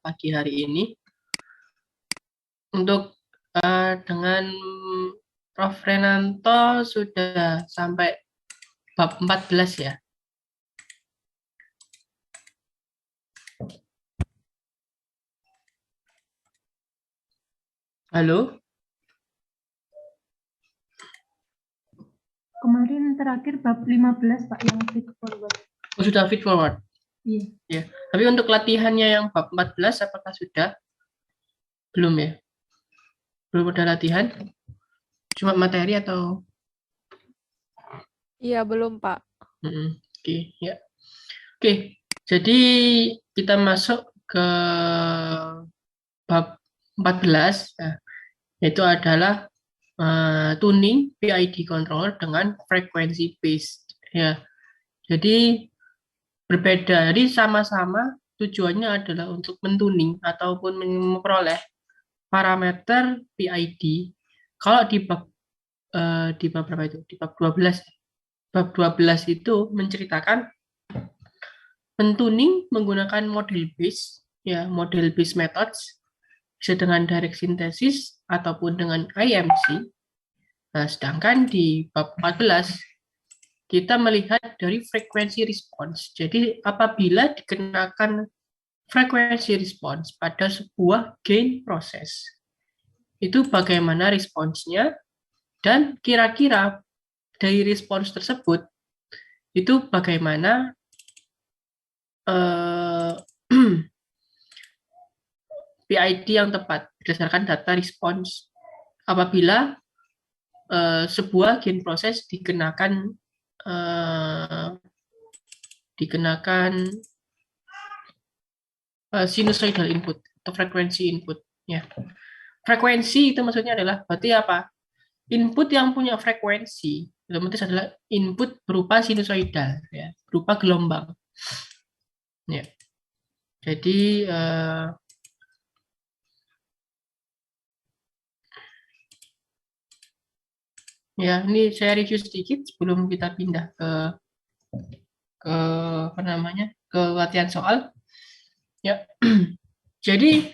pagi hari ini untuk dengan Prof. Renanto sudah sampai bab 14 ya. Halo? Kemarin terakhir bab 15 Pak yang feed forward. Oh, sudah feed forward? Iya. Ya. Tapi untuk latihannya yang bab 14 apakah sudah? Belum ya? Belum ada latihan? Cuma materi atau? Iya, belum, Pak. Oke, ya. Oke, jadi kita masuk ke bab 14, yaitu adalah tuning PID controller dengan frequency based. Ya, jadi berbeda. Jadi sama-sama tujuannya adalah untuk mentuning ataupun memperoleh parameter PID. Kalau di bab berapa itu? Di bab 12. Bab 12 itu menceritakan mentuning menggunakan model based methods, bisa dengan direct synthesis ataupun dengan IMC. Nah, sedangkan di bab 14 kita melihat dari frekuensi response. Jadi apabila dikenakan frekuensi response pada sebuah gain proses, itu bagaimana responsnya, dan kira-kira dari respons tersebut itu bagaimana PID yang tepat berdasarkan data respons apabila sebuah gain proses dikenakan sinusoidal input atau frekuensi input ya. Frekuensi itu maksudnya adalah berarti apa? Input yang punya frekuensi otomatis adalah input berupa sinusoidal ya, berupa gelombang. Ya. Jadi ya, ini saya review sedikit sebelum kita pindah ke apa namanya? Ke latihan soal. Ya. Jadi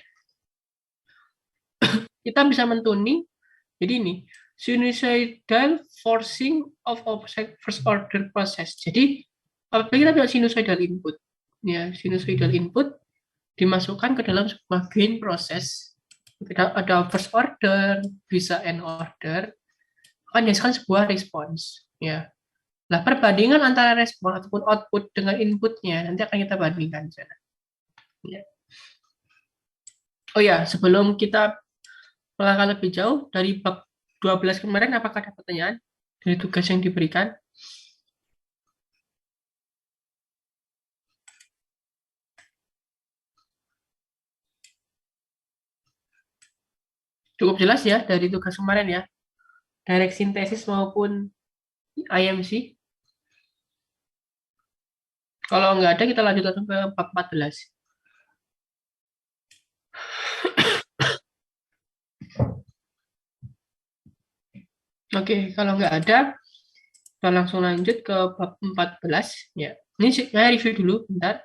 kita bisa mentuning. Jadi ini sinusoidal forcing of first order process. Jadi apabila kita punya sinusoidal input, ya sinusoidal input dimasukkan ke dalam sebuah gain proses. Ada first order, bisa end order, akan dihasilkan sebuah respons. Ya. Nah, perbandingan antara respon ataupun output dengan inputnya nanti akan kita bandingkan. Ya. Oh ya, sebelum kita melangkah lebih jauh dari bab 12 kemarin, apakah ada pertanyaan dari tugas yang diberikan? Cukup jelas ya dari tugas kemarin ya, direct synthesis maupun IMC. Kalau nggak ada, kita lanjut langsung ke bab 14. Oke, kalau nggak ada, kita langsung lanjut ke bab 14. Ya. Ini saya review dulu, bentar.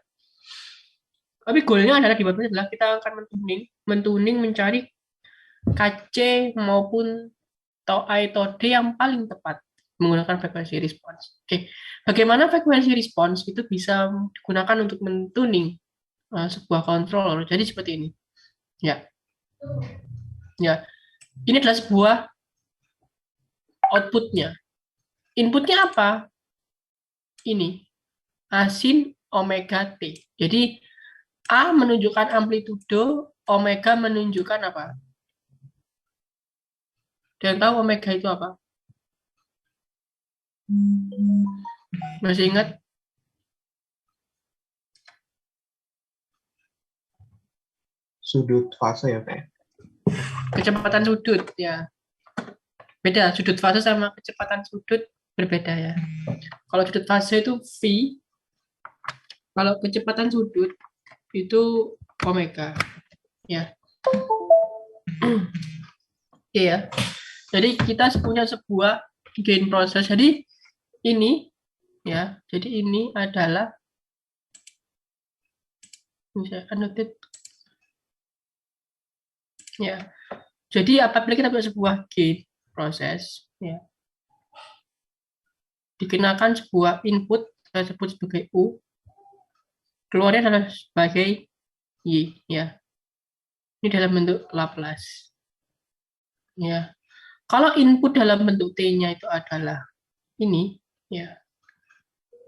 Tapi goalnya adalah di bab ini adalah kita akan mentuning mencari KC maupun I atau D yang paling tepat menggunakan frekuensi response. Oke, bagaimana frekuensi response itu bisa digunakan untuk mentuning sebuah controller? Jadi seperti ini. Ya, ya. Ini adalah sebuah outputnya. Inputnya apa? Ini asin omega T. Jadi A menunjukkan amplitudo, omega menunjukkan apa? Kalian tahu omega itu apa? Masih ingat? Sudut fase ya, Pak? Kecepatan sudut, ya. Beda, sudut fase sama kecepatan sudut berbeda ya. Kalau sudut fase itu V, kalau kecepatan sudut itu omega. Ya. Oke ya. Jadi kita punya sebuah gain proses. Jadi ini ya, jadi ini adalah saya annotate Ya. Jadi apabila kita punya sebuah gate proses, ya, dikenakan sebuah input, saya sebut sebagai U, keluarnya adalah sebagai Y, ya. Ini dalam bentuk Laplace. Ya. Kalau input dalam bentuk T-nya itu adalah ini, ya,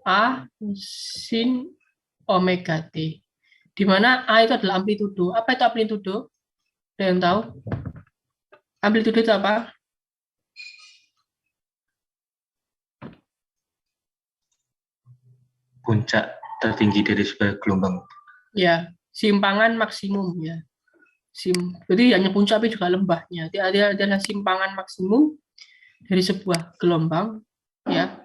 A sin omega T. Di mana A itu adalah amplitudo. Apa itu amplitudo? Ada yang tahu? Amplitudo itu apa? Puncak tertinggi dari sebuah gelombang. Ya, simpangan maksimum, ya. Jadi hanya puncak tapi juga lembahnya. Dia adalah simpangan maksimum dari sebuah gelombang, ya.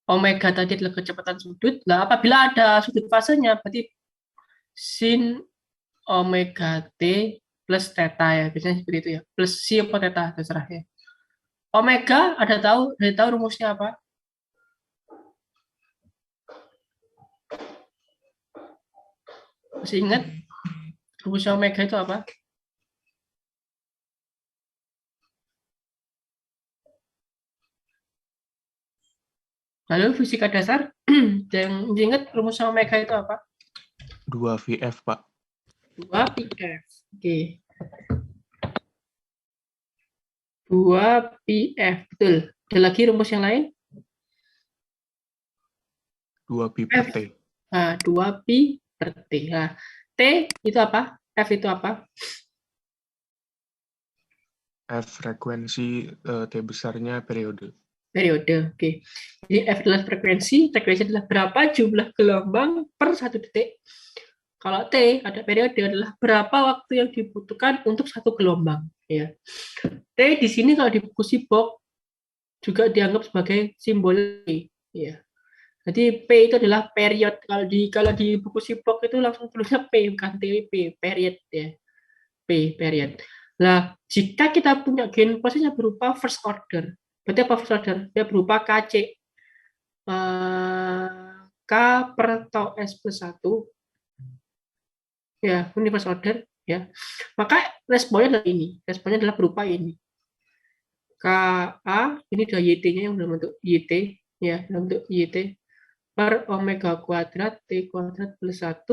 Omega tadi adalah kecepatan sudut. Nah, apabila ada sudut fasenya, berarti sin omega t plus theta, ya. Biasanya seperti itu, ya. Plus si atau theta, terserah, ya. Omega, ada tahu rumusnya apa? Masih ingat rumusnya omega itu apa? Lalu fisika dasar, yang ingat rumusnya omega itu apa? 2 VF, Pak. 2 PF. Oke. 2 PF, betul. Ada lagi rumus yang lain? 2 pi per T. Nah, 2 pi per T. Nah, T itu apa? F itu apa? F frekuensi, T besarnya periode. Periode. Oke. Jadi F adalah frekuensi adalah berapa jumlah gelombang per 1 detik. Kalau T ada periode adalah berapa waktu yang dibutuhkan untuk satu gelombang. Ya. T di sini kalau di buku Seaborg juga dianggap sebagai simbol P. Ya. Jadi P itu adalah period. Kalau di buku Seaborg itu langsung tulisnya P, bukan TWP, period, ya. P, period. Nah, jika kita punya gain posisinya berupa first order, berarti apa first order? Dia berupa KC. K per tau S plus 1. Ya, ini first order. Ya. Maka responnya adalah ini. Responnya adalah berupa ini. KA, ini adalah YT-nya yang dalam bentuk YT. Ya, dalam bentuk YT. Per omega kuadrat T kuadrat plus 1,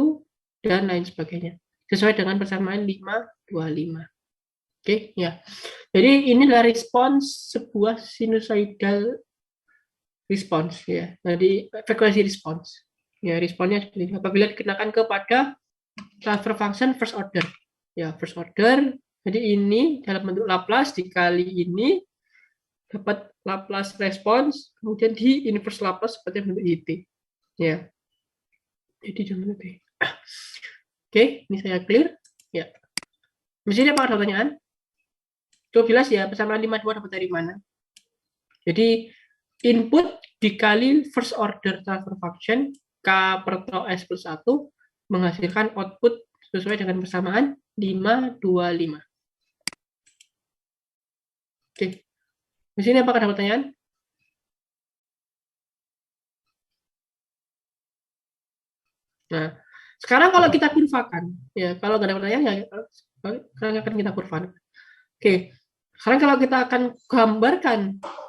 dan lain sebagainya. Sesuai dengan persamaan 525. Oke, ya. Jadi inilah respons sebuah sinusoidal response, ya. Jadi frekuensi respons. Ya, responnya seperti apabila dikenakan kepada transfer function first order. Ya, first order. Jadi ini dalam bentuk Laplace dikali ini dapat Laplace response, kemudian di inverse Laplace seperti bentuk YT. Ya. Jadi jangan lupa. Oke, ini saya clear. Ya. Di sini apa pertanyaan? Coba jelas ya, persamaan 52 dapat dari mana? Jadi input dikali first order transfer function K per tau S plus 1 menghasilkan output sesuai dengan persamaan 525. Oke. Di sini apakah ada pertanyaan? Nah, sekarang kalau kita kurvakan, ya kalau nggak ada pertanyaan ya sekarang akan kita kurvakan. Oke. Sekarang kalau kita akan gambarkan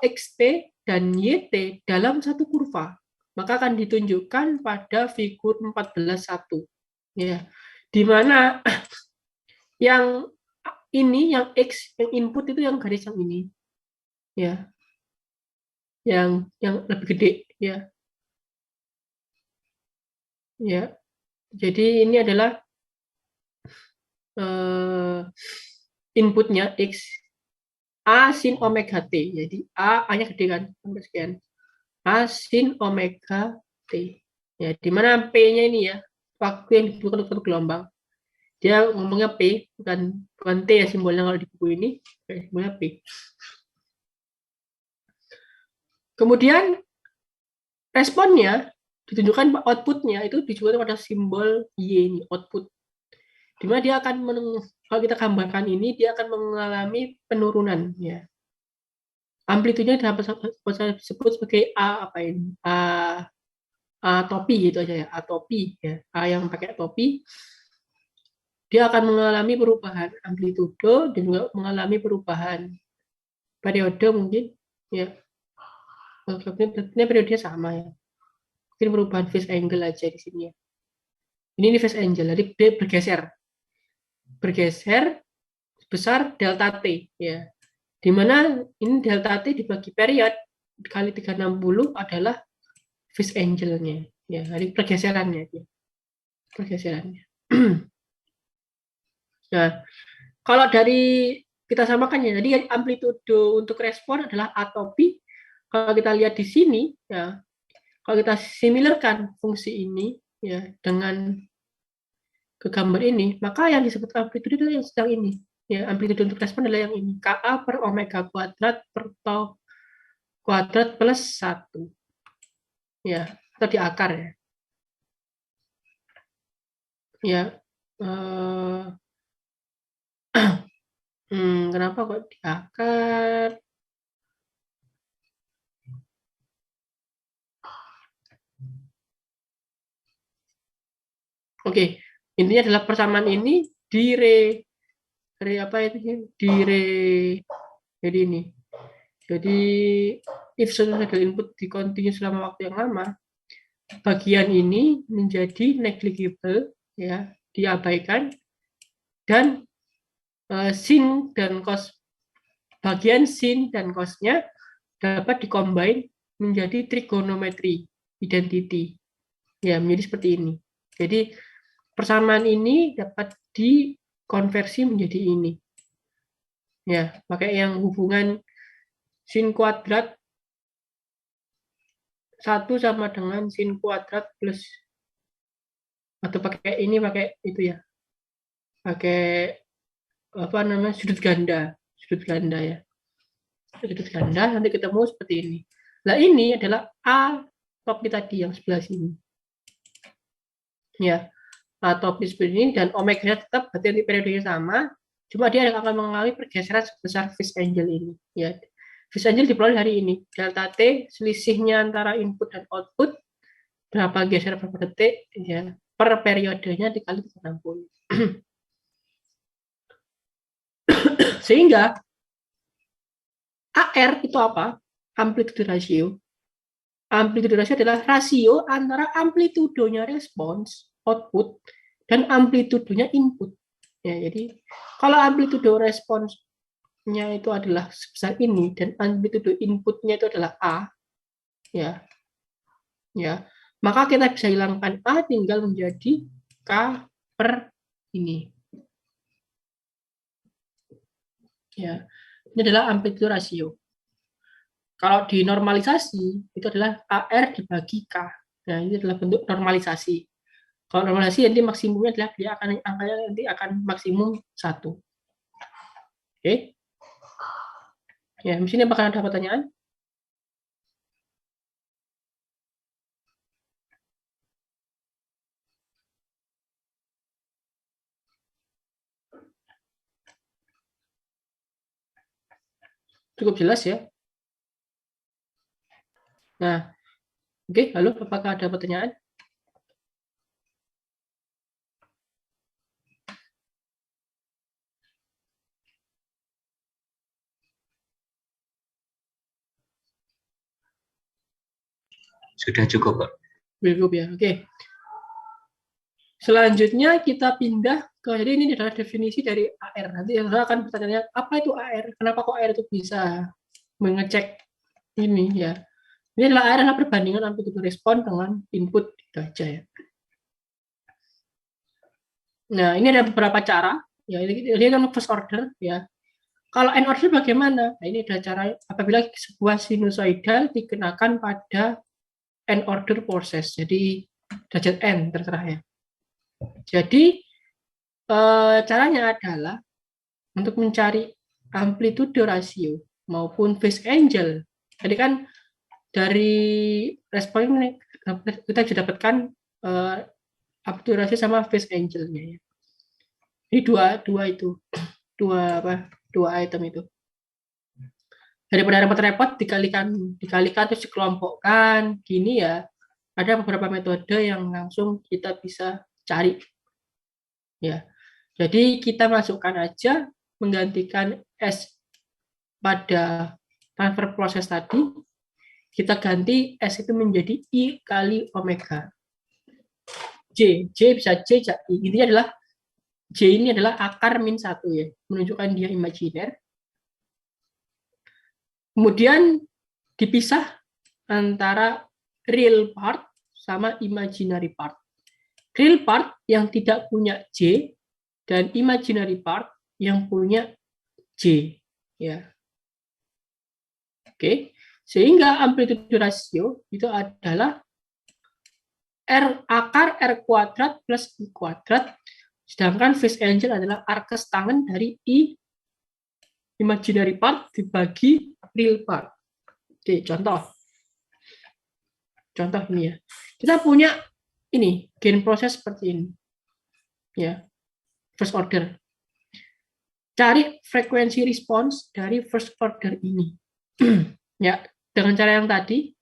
XT dan YT dalam satu kurva, maka akan ditunjukkan pada figur 14.1. Ya. Di mana yang ini, yang X, yang input itu yang garis yang ini. Ya. Yang lebih gede, ya. Ya. Jadi ini adalah inputnya X A sin omega T. Jadi A-nya gede kan, sampai sekian. A sin omega T. Ya, di mana P-nya ini ya, waktu yang dibutuhkan untuk gelombang. Dia ngomongnya P, bukan T ya simbolnya kalau di buku ini, simbolnya P. Kemudian responnya ditunjukkan outputnya itu ditunjukkan pada simbol Y ini, output. Di mana dia akan kalau kita gambarkan ini, dia akan mengalami penurunan ya. Amplitudenya dapat disebut sebagai A apa ini? A topi gitu aja ya, A topi ya. A yang pakai topi. dia akan mengalami perubahan amplitudo dan juga mengalami perubahan periode mungkin ya. Ini periodenya sama ya. Mungkin perubahan phase angle aja di sini ya. Ini phase angle, jadi dia bergeser besar delta T ya. Di mana ini delta T dibagi period kali 360 adalah phase angle-nya ya, jadi pergeserannya ya. Pergeserannya. Nah, kalau dari kita samakan ya, jadi amplitudo untuk respon adalah atopi. Kalau kita lihat di sini ya, kalau kita similarkan fungsi ini ya dengan ke gambar ini, maka yang disebut amplitudo adalah yang sedang ini. Ya, amplitudo untuk respon adalah yang ini, Ka per omega kuadrat per tau kuadrat plus 1. Ya, atau di akar ya. Ya, kenapa kok di akar? Oke, intinya adalah persamaan ini jadi ini. Jadi if sinusoidal input di continue selama waktu yang lama, bagian ini menjadi negligible ya, diabaikan, dan sin dan cos, bagian sin dan cosnya dapat dikombin menjadi trigonometri identity ya, menjadi seperti ini. Jadi persamaan ini dapat dikonversi menjadi ini ya, pakai yang hubungan sin kuadrat 1 sama dengan sin kuadrat plus, atau pakai ini, pakai itu ya, pakai apa namanya, sudut ganda ya, sudut ganda, nanti ketemu seperti ini. Nah, ini adalah A topi tadi yang sebelah sini ya, A topi seperti ini, dan omega tetap berarti nanti periodenya sama, cuma dia akan mengalami pergeseran sebesar phase angle ini ya. Phase angle diperoleh hari ini, delta T selisihnya antara input dan output berapa geser berapa detik ya, per periodenya dikali 360. Sehingga AR itu apa? Amplitude ratio. Amplitude ratio adalah rasio antara amplitudonya respons output dan amplitudonya input. Ya, jadi kalau amplitudo responsnya itu adalah sebesar ini dan amplitudo inputnya itu adalah A, ya, maka kita bisa hilangkan A tinggal menjadi K per ini. Ya, ini adalah amplitude ratio. Kalau dinormalisasi itu adalah AR dibagi K. Nah, ini adalah bentuk normalisasi. Kalau normalisasi nanti maksimumnya adalah dia akan angkanya nanti akan maksimum 1. Oke. Ya, di sini apakah ada pertanyaan? Cukup jelas ya. Nah, oke, halo, apakah ada pertanyaan? Sudah cukup, Pak. Cukup ya, oke. Selanjutnya kita pindah ke, jadi ini adalah definisi dari AR. Nanti yang akan bertanya, apa itu AR? Kenapa kok AR itu bisa mengecek ini ya? Ini adalah AR adalah perbandingan amplitude respon dengan input itu aja ya. Nah, ini ada beberapa cara ya. Ini kan first order ya. Kalau n order bagaimana? Nah, ini ada cara apabila sebuah sinusoidal dikenakan pada n order proses. Jadi derajat n terserah ya. Jadi caranya adalah untuk mencari amplitude ratio maupun phase angle. Jadi kan dari respon ini kita bisa dapatkan amplitude ratio sama phase angle-nya ya. Ini dua item itu. Daripada repot-repot dikalikan terus dikelompokkan gini ya, ada beberapa metode yang langsung kita bisa cari ya. Jadi kita masukkan aja menggantikan S pada transfer proses tadi, kita ganti S itu menjadi I kali omega. J bisa J, I. Intinya adalah J ini adalah akar min 1 ya, menunjukkan dia imajiner. Kemudian dipisah antara real part sama imaginary part. Real part yang tidak punya J dan imaginary part yang punya J. Ya. Oke. Sehingga amplitude ratio itu adalah R akar R kuadrat plus I kuadrat. Sedangkan phase angle adalah arkes tangen dari I imaginary part dibagi real part. Oke, contoh. Contoh ini ya. Kita punya ini, gain proses seperti ini. Ya. First order. Cari frekuensi respons dari first order ini. Ya, dengan cara yang tadi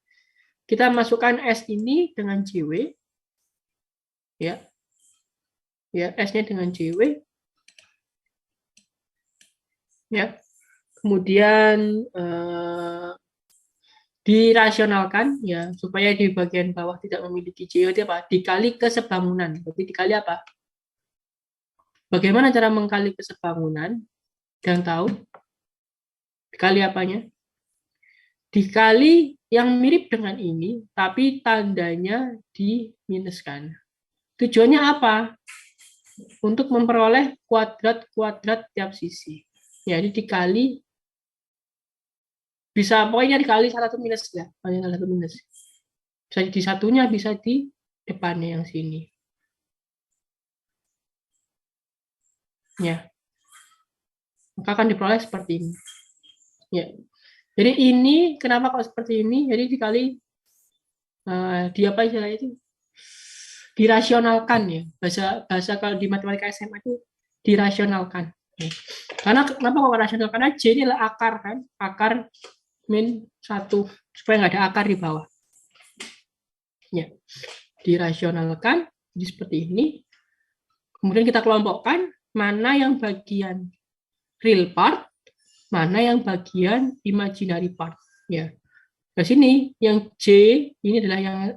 kita masukkan S ini dengan JW. Ya. Ya, S-nya dengan JW. Ya. Kemudian dirasionalkan ya supaya di bagian bawah tidak memiliki JW itu apa? Dikali kesebangunan. Berarti dikali apa? Bagaimana cara mengkali kesebangunan? Yang tahu? Dikali apanya? Dikali yang mirip dengan ini, tapi tandanya diminuskan. Tujuannya apa? Untuk memperoleh kuadrat-kuadrat tiap sisi. Jadi dikali, bisa pokoknya dikali satu minus ya, satu minus. Bisa di satunya, bisa di depannya yang sini. Ya, maka akan diperoleh seperti ini. Ya, jadi ini kenapa kok seperti ini? Jadi dikali di apa istilahnya itu? Dirasionalkan ya. Bahasa kalau di matematika SMA itu dirasionalkan. Karena kenapa kok rasional? Karena J ini adalah akar kan, akar min 1 supaya nggak ada akar di bawah. Ya, dirasionalkan jadi seperti ini. Kemudian kita kelompokkan mana yang bagian real part, mana yang bagian imaginary part. Ya, di sini yang J ini adalah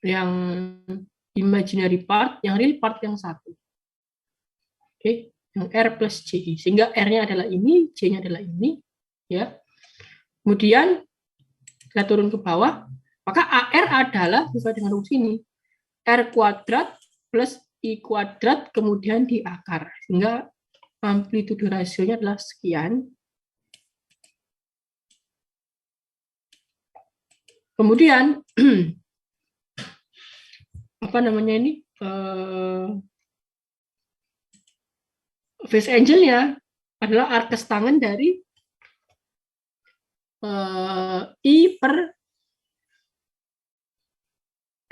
yang imaginary part, yang real part yang 1. Oke, yang R plus JI. Sehingga R-nya adalah ini, J-nya adalah ini. Ya. Kemudian kita turun ke bawah, maka AR adalah sesuai dengan rumus ini. R kuadrat plus I kuadrat kemudian di akar. Sehingga amplitude rasionya adalah sekian. Kemudian apa namanya ini? Phase angle-nya adalah arkes tangen dari I per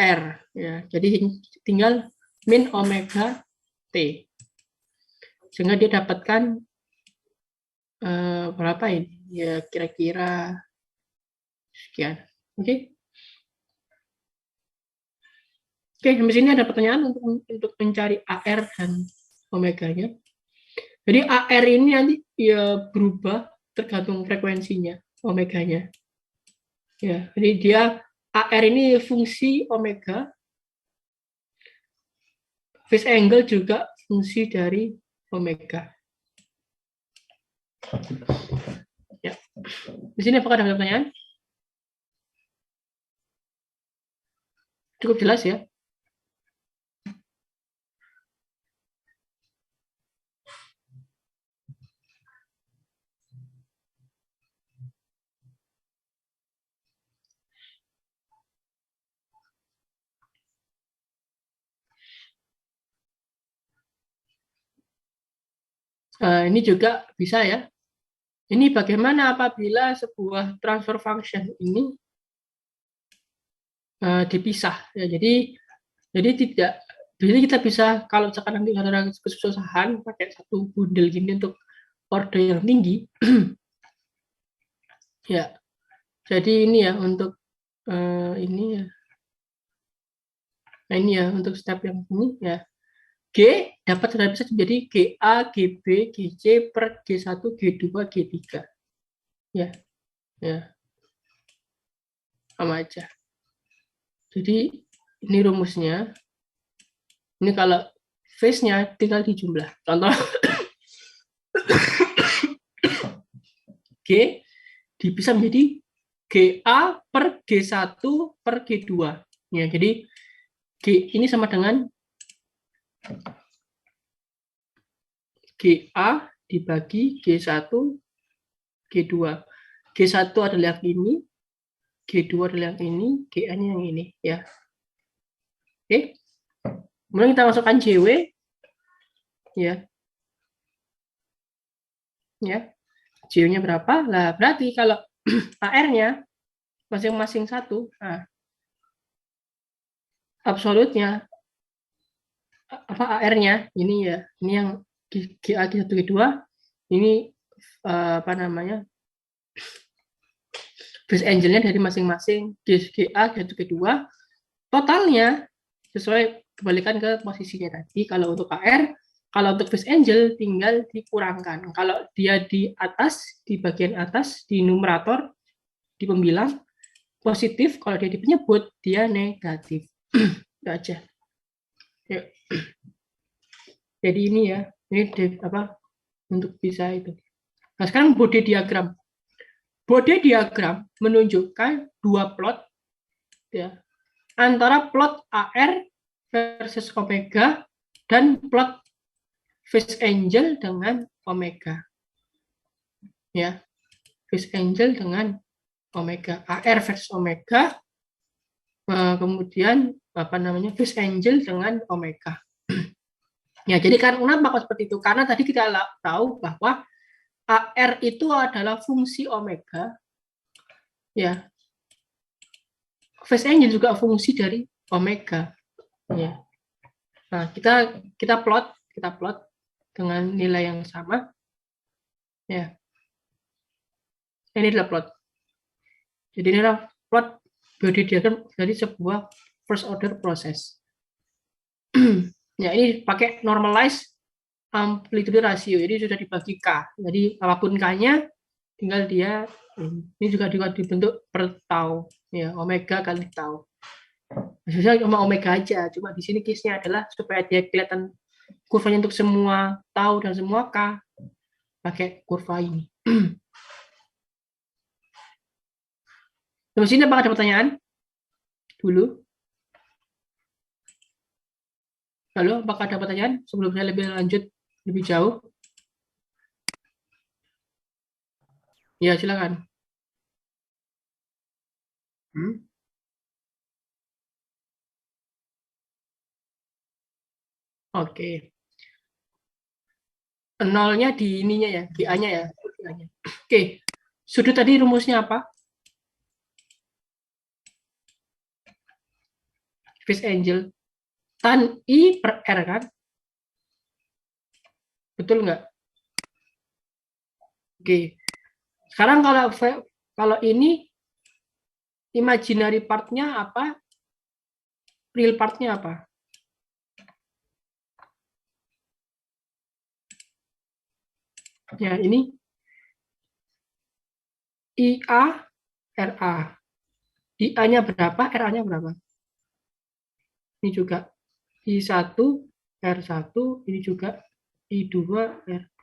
R. Ya, jadi tinggal min omega T. Sehingga dia dapatkan berapa ini? Ya kira-kira sekian. Oke. Oke, sampai sini ada pertanyaan untuk mencari AR dan omeganya. Jadi AR ini nanti ya berubah tergantung frekuensinya, omeganya. Ya, jadi dia AR ini fungsi omega. Phase angle juga fungsi dari omega. Ya. Di sini apakah ada pertanyaan? Cukup jelas ya? Ini juga bisa ya. Ini bagaimana apabila sebuah transfer function ini dipisah. Ya, jadi tidak. Jadi kita bisa kalau sekarang nanti ada kesusahan pakai satu bundel gini untuk order yang tinggi. Ya. Jadi ini ya untuk ini ya. Nah ini ya untuk step yang ini ya. G dapat bisa menjadi GA, GB, GC per G1, G2, G3. Ya, ya, sama aja. Jadi ini rumusnya. Ini kalau phase-nya tinggal dijumlah. Contoh G bisa menjadi GA per G1 per G2. Ya, jadi G ini sama dengan GA dibagi G1, G2. G1 adalah yang ini, G2 adalah yang ini, GA-nya yang ini. Ya. Oke. Kemudian kita masukkan JW. Ya. Ya. JW-nya berapa? Lah, berarti kalau AR-nya masing-masing satu, nah, absolutnya apa AR-nya ini ya, ini yang GA G1 G2, ini apa namanya, base angle-nya dari masing-masing GA G1 G2, totalnya sesuai kebalikan ke posisinya tadi. Kalau untuk AR, kalau untuk base angle tinggal dikurangkan. Kalau dia di atas, di bagian atas, di numerator, di pembilang positif, kalau dia di penyebut dia negatif. Itu aja. Yuk. Jadi ini ya, ini apa untuk bisa itu. Nah, sekarang body diagram. Body diagram menunjukkan dua plot ya, antara plot AR versus omega dan plot phase angle dengan omega. Ya. Phase angle dengan omega, AR versus omega, kemudian apa namanya, phase angle dengan omega. Ya, jadi kan kenapa kok seperti itu? Karena tadi kita tahu bahwa AR itu adalah fungsi omega, ya. Phase angle juga fungsi dari omega, ya. Nah, kita plot dengan nilai yang sama, ya. Ini adalah plot. Jadi ini adalah plot body diagram dari sebuah first order proses. Ya, ini pakai normalize amplitude ratio. Jadi sudah dibagi K. Jadi apapun K-nya tinggal dia ini juga dibentuk per tau. Ya, omega kali tau. Maksudnya cuma omega aja. Cuma di sini case-nya adalah supaya dia kelihatan kurvanya untuk semua tau dan semua K pakai kurva ini. Terus ini apakah ada pertanyaan? Dulu. Halo, apakah ada pertanyaan sebelum saya lebih lanjut lebih jauh? Ya, silakan. Oke. Nolnya di ininya ya, GA-nya ya. Oke. Sudut tadi rumusnya apa? Phase angle. Tan I per R kan? Betul nggak? Oke. Sekarang kalau ini imaginary part-nya apa? Real part-nya apa? Ya, ini IA RA. IA-nya berapa? RA-nya berapa? Ini juga I1 R1, ini juga I2 R2.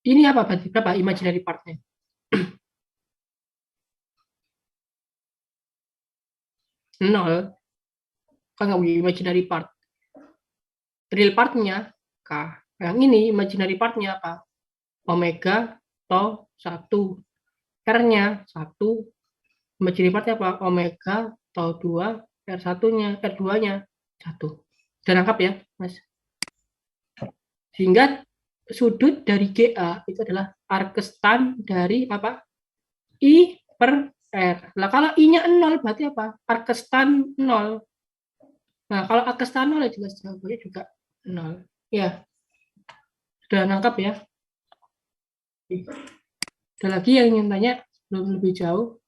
Ini apa berarti? Berapa imaginary part-nya? Nol. Kan nggak punya imaginary part. Real part-nya K. Yang ini imaginary part-nya apa? Omega tau 1. R-nya 1. Imaginary part-nya apa? Omega tau 2. R1-nya, R2-nya 1. Sudah lengkap ya, Mas? Sehingga sudut dari GA itu adalah arkestan dari apa? I per R. Nah, kalau I-nya 0 berarti apa? Arkestan 0. Nah, kalau arkestan 0 ya jelas jawabannya juga 0. Ya, sudah nangkap ya? Ada lagi yang ingin tanya belum lebih jauh?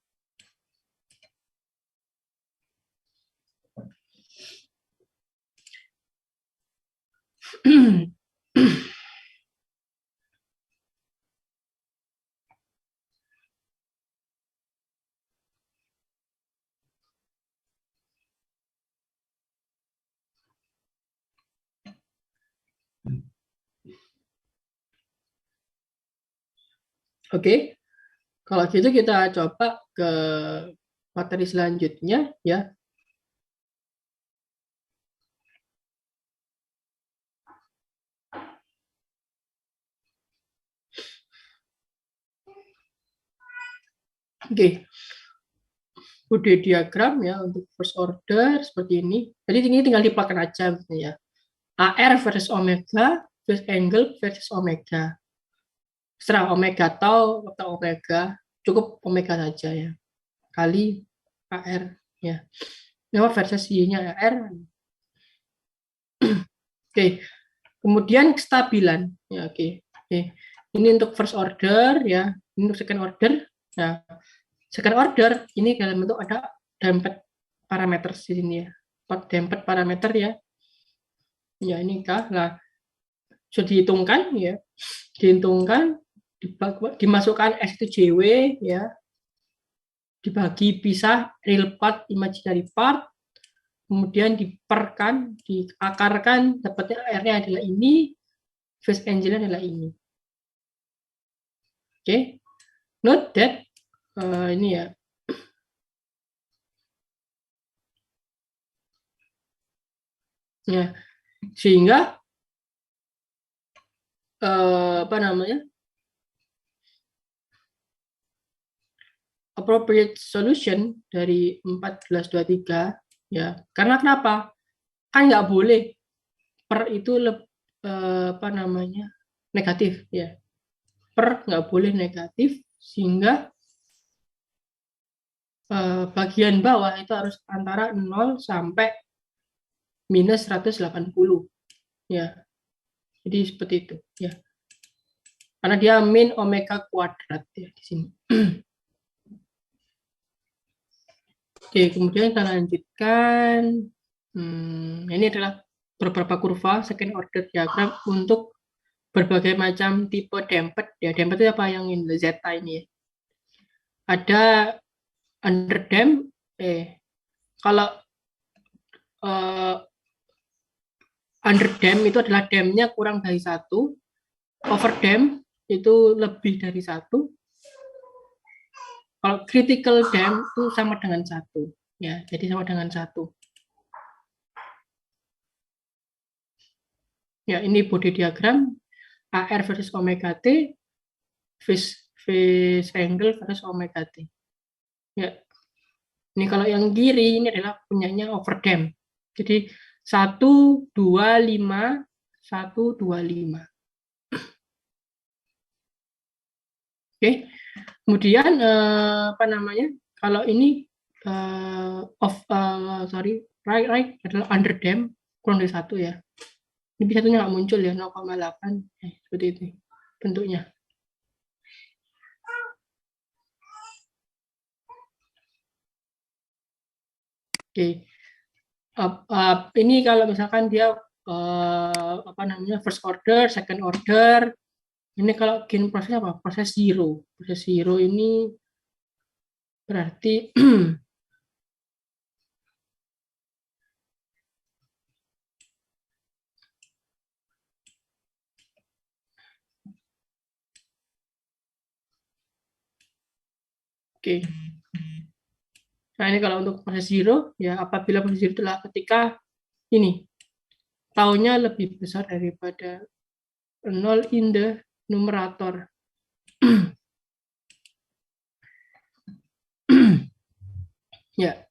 Oke, kalau gitu kita coba ke materi selanjutnya ya. Oke, Bode diagram ya untuk first order seperti ini. Jadi ini tinggal diplotkan aja ya. AR versus omega, phase angle versus omega. Setelah omega atau omega, cukup omega saja ya. Kali AR ya. Ini versus Y-nya AR. Oke, kemudian kestabilan ya. Oke. Ini untuk first order ya. Ini untuk second order. Nah, second order ini dalam bentuk ada damped parameter di sini ya. Damped parameter ya. Ya ini kah. Nah, sudah dihitungkan ya. Dihitungkan dimasukkan S itu JW ya. Dibagi pisah real part, imaginary part, kemudian diperkan, diakarkan, dapatnya R-nya adalah ini, phase angle-nya adalah ini. Oke, note that ini ya. Ya, sehingga apa namanya? Appropriate solution dari 1423 ya. Karena kenapa? Kan nggak boleh per itu apa namanya? Negatif ya. Per nggak boleh negatif sehingga bagian bawah itu harus antara 0 sampai minus 180 ya. Jadi seperti itu ya. Karena dia min omega kuadrat ya di sini. Oke, kemudian kita lanjutkan. Ini adalah beberapa kurva second order diagram untuk berbagai macam tipe damped ya. Damped itu apa yang ini zeta ini ya. Ada underdamp kalau underdamp itu adalah dampnya kurang dari 1, overdamp itu lebih dari 1, kalau critical damp itu sama dengan 1 ya, jadi sama dengan 1 ya. Ini body diagram AR versus omega T, phase angle versus omega T ya. Ini kalau yang kiri ini adalah punyanya overdamp, jadi 125 125. Oke, kemudian apa namanya? Kalau ini right adalah underdamp kurang dari 1 ya. Ini satunya nggak muncul ya, 0,8 seperti itu bentuknya. Oke, ini kalau misalkan dia apa namanya first order, second order. Ini kalau gain proses apa? Proses zero. Proses zero ini berarti oke. Nah, ini kalau untuk proses zero, ya apabila proses zero adalah ketika ini taunya lebih besar daripada 0 in the numerator. Ya.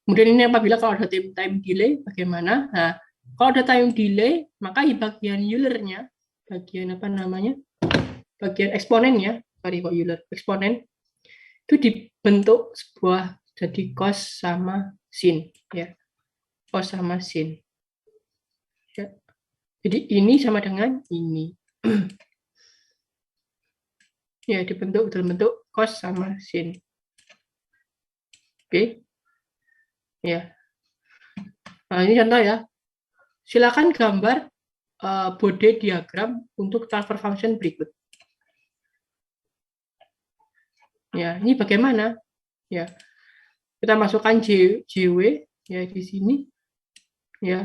Kemudian ini apabila kalau ada time delay, bagaimana? Nah, kalau ada time delay, maka di bagian Euler-nya, bagian apa namanya? Bagian eksponennya, Euler, eksponen, itu dibentuk sebuah jadi cos sama sin. Ya. Cos sama sin. Ya. Jadi ini sama dengan ini. Ya, dibentuk dalam bentuk cos sama sin. Oke. Ya. Nah, ini contoh ya. Silakan gambar Bode diagram untuk transfer function berikut. Ya, ini bagaimana? Ya, kita masukkan JW ya di sini. Ya,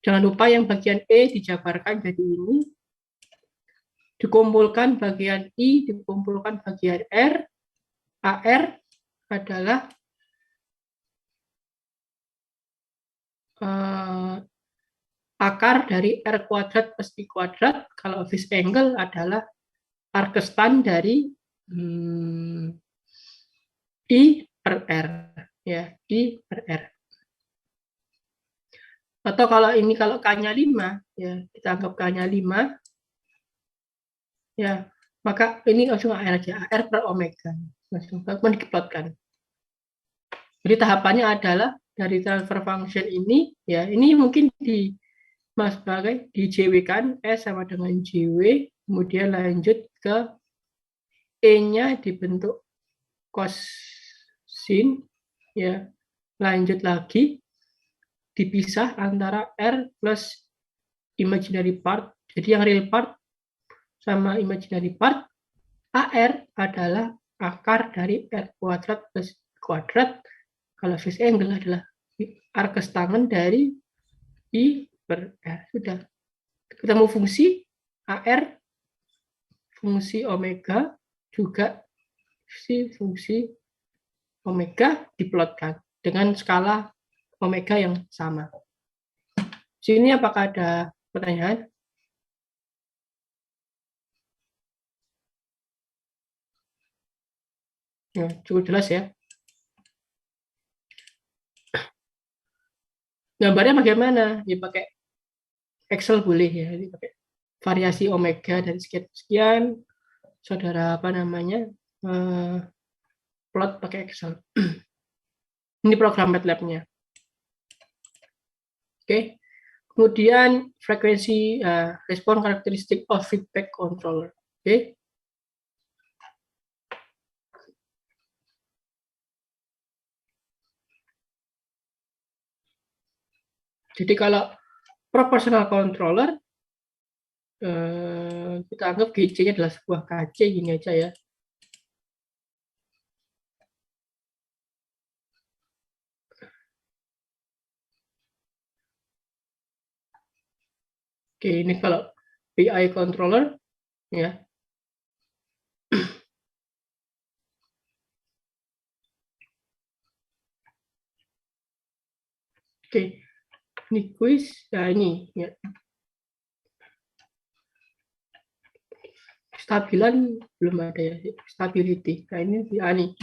jangan lupa yang bagian E dijabarkan jadi ini, dikumpulkan bagian I, dikumpulkan bagian R. AR adalah akar dari R kuadrat plus I kuadrat. Kalau phase angle adalah arcstan dari I per R. Ya, I per R. Atau kalau ini kalau K-nya 5, ya kita anggap K-nya 5, ya maka ini langsung AR aja, AR per omega. Langsung diplotkan. Jadi tahapannya adalah dari transfer function ini, ya ini mungkin di sebagai di JW kan, S sama dengan JW, kemudian lanjut ke E-nya dibentuk cos sin, ya lanjut lagi dipisah antara R plus imaginary part. Jadi yang real part sama imaginary part, AR adalah akar dari R kuadrat plus kuadrat. Kalau phase angle adalah arcus tangen dari I per R. Sudah. Ketemu fungsi AR, fungsi omega, juga fungsi omega diplotkan dengan skala omega yang sama. Sini apakah ada pertanyaan? Ya, cukup jelas ya. Gambarnya bagaimana? Ya pakai Excel boleh ya. Ini pakai variasi omega dari sekian. Saudara apa namanya? Plot pakai Excel. Ini program MATLAB-nya. Oke. Kemudian frekuensi respon karakteristik of feedback controller. Oke. Jadi kalau proportional controller, kita anggap GC-nya adalah sebuah KC, gini aja ya. Oke, ini kalau PI controller, ya. Oke, ini quiz, nah ini ya. Stabilan belum ada ya, stability. Nah ini ya, ini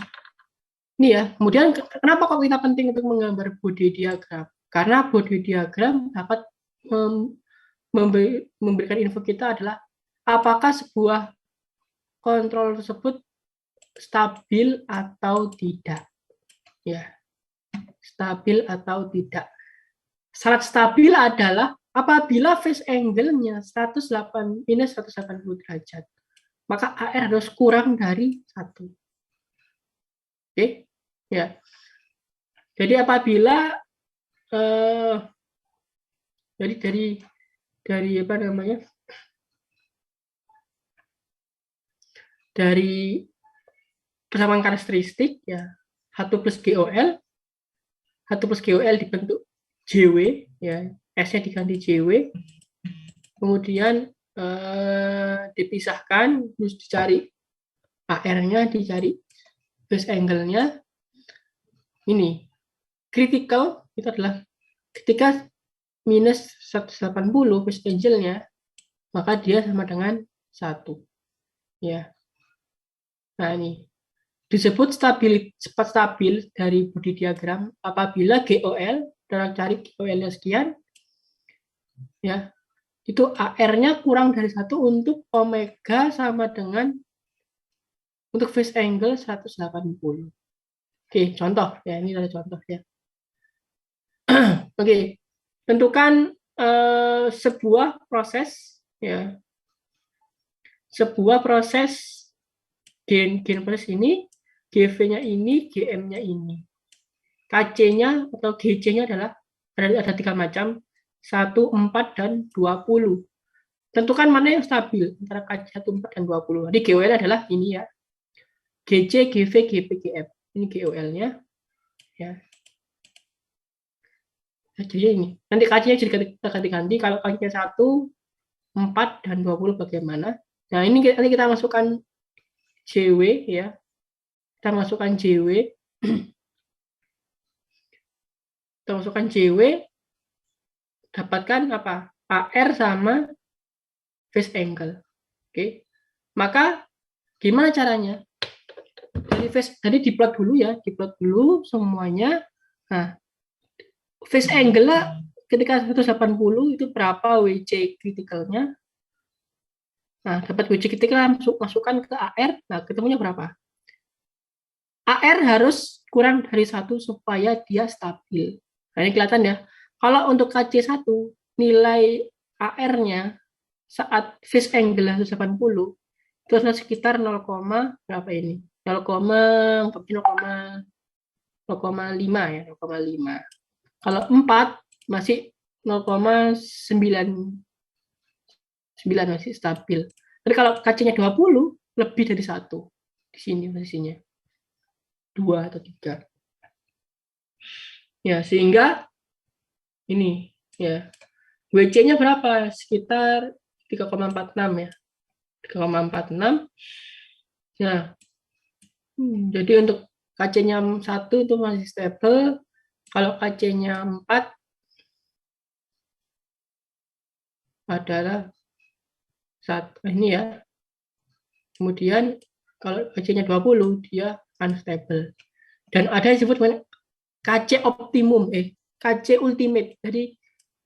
ya. Kemudian kenapa kok kita penting untuk menggambar Bode diagram? Karena Bode diagram dapat memberikan info kita adalah apakah sebuah kontrol tersebut stabil atau tidak. Ya, stabil atau tidak. Syarat stabil adalah apabila phase angle-nya 180 derajat, maka AR harus kurang dari 1. Oke, ya. Jadi apabila jadi dari apa namanya? Dari persamaan karakteristik ya 1 plus GOL dibentuk JW ya, S-nya diganti JW. Kemudian dipisahkan, terus dicari AR-nya, dicari phase angle-nya. Ini critical itu adalah ketika minus 180 phase angle-nya, maka dia sama dengan 1. Ya. Nah, ini disebut cepat stabil dari Bode diagram apabila GOL, kita cari GOL-nya sekian, ya, itu AR-nya kurang dari 1 untuk omega sama dengan untuk phase angle 180. Oke, contoh ya, ini ada contoh ya. Oke, tentukan sebuah proses ya. Sebuah proses gain proses ini, GV-nya ini, GM-nya ini. KC-nya atau GC-nya adalah ada 3 macam. 1, 4, dan 20. Tentukan mana yang stabil antara KC 1, 4, dan 20. Jadi GOL adalah ini ya. GC, GV, GP, GF. Ini GOL-nya. Ya. Jadi ini. Nanti KC-nya jadi ganti-ganti. Kalau KC 1, 4, dan 20 bagaimana? Nah, ini nanti kita masukkan JW ya. Kita masukkan JW. Kita masukkan JW. Dapatkan apa? AR sama phase angle. Oke. Maka gimana caranya? Jadi diplot dulu ya, diplot dulu semuanya. Nah, phase angle lah ketika 180 itu berapa WC kritikalnya. Nah, dapat WC kritikal masukkan ke AR, nah ketemunya berapa? AR harus kurang dari 1 supaya dia stabil. Nah, ini kelihatan ya. Kalau untuk KC1, nilai AR-nya saat phase angle 180 itu adalah sekitar 0, berapa ini? 0,5 ya, 0,5. Kalau 4 masih 0,9 masih stabil. Tapi kalau KC-nya 20 lebih dari 1. Di sini posisinya. 2 atau 3. Ya, sehingga ini ya. WC-nya berapa? Sekitar 3,46 ya. 3,46. Nah, jadi untuk KC-nya 1 itu masih stable. Kalau KC-nya 4 adalah ini ya. Kemudian kalau KC-nya 20 dia unstable. Dan ada yang disebut KC optimum, KC ultimate. Jadi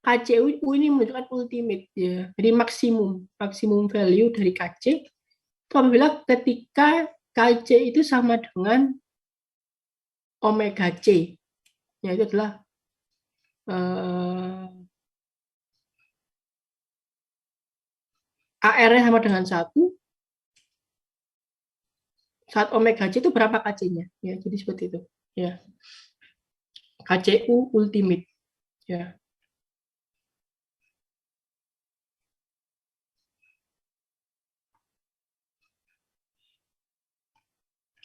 KC ini menunjukkan ultimate ya. Jadi maksimum value dari KC itu apabila ketika KC itu sama dengan omega C. Ya, itu adalah AR-nya sama dengan 1. Saat omega C itu berapa KC-nya? Ya, jadi seperti itu. Ya. KCU ultimate. Ya.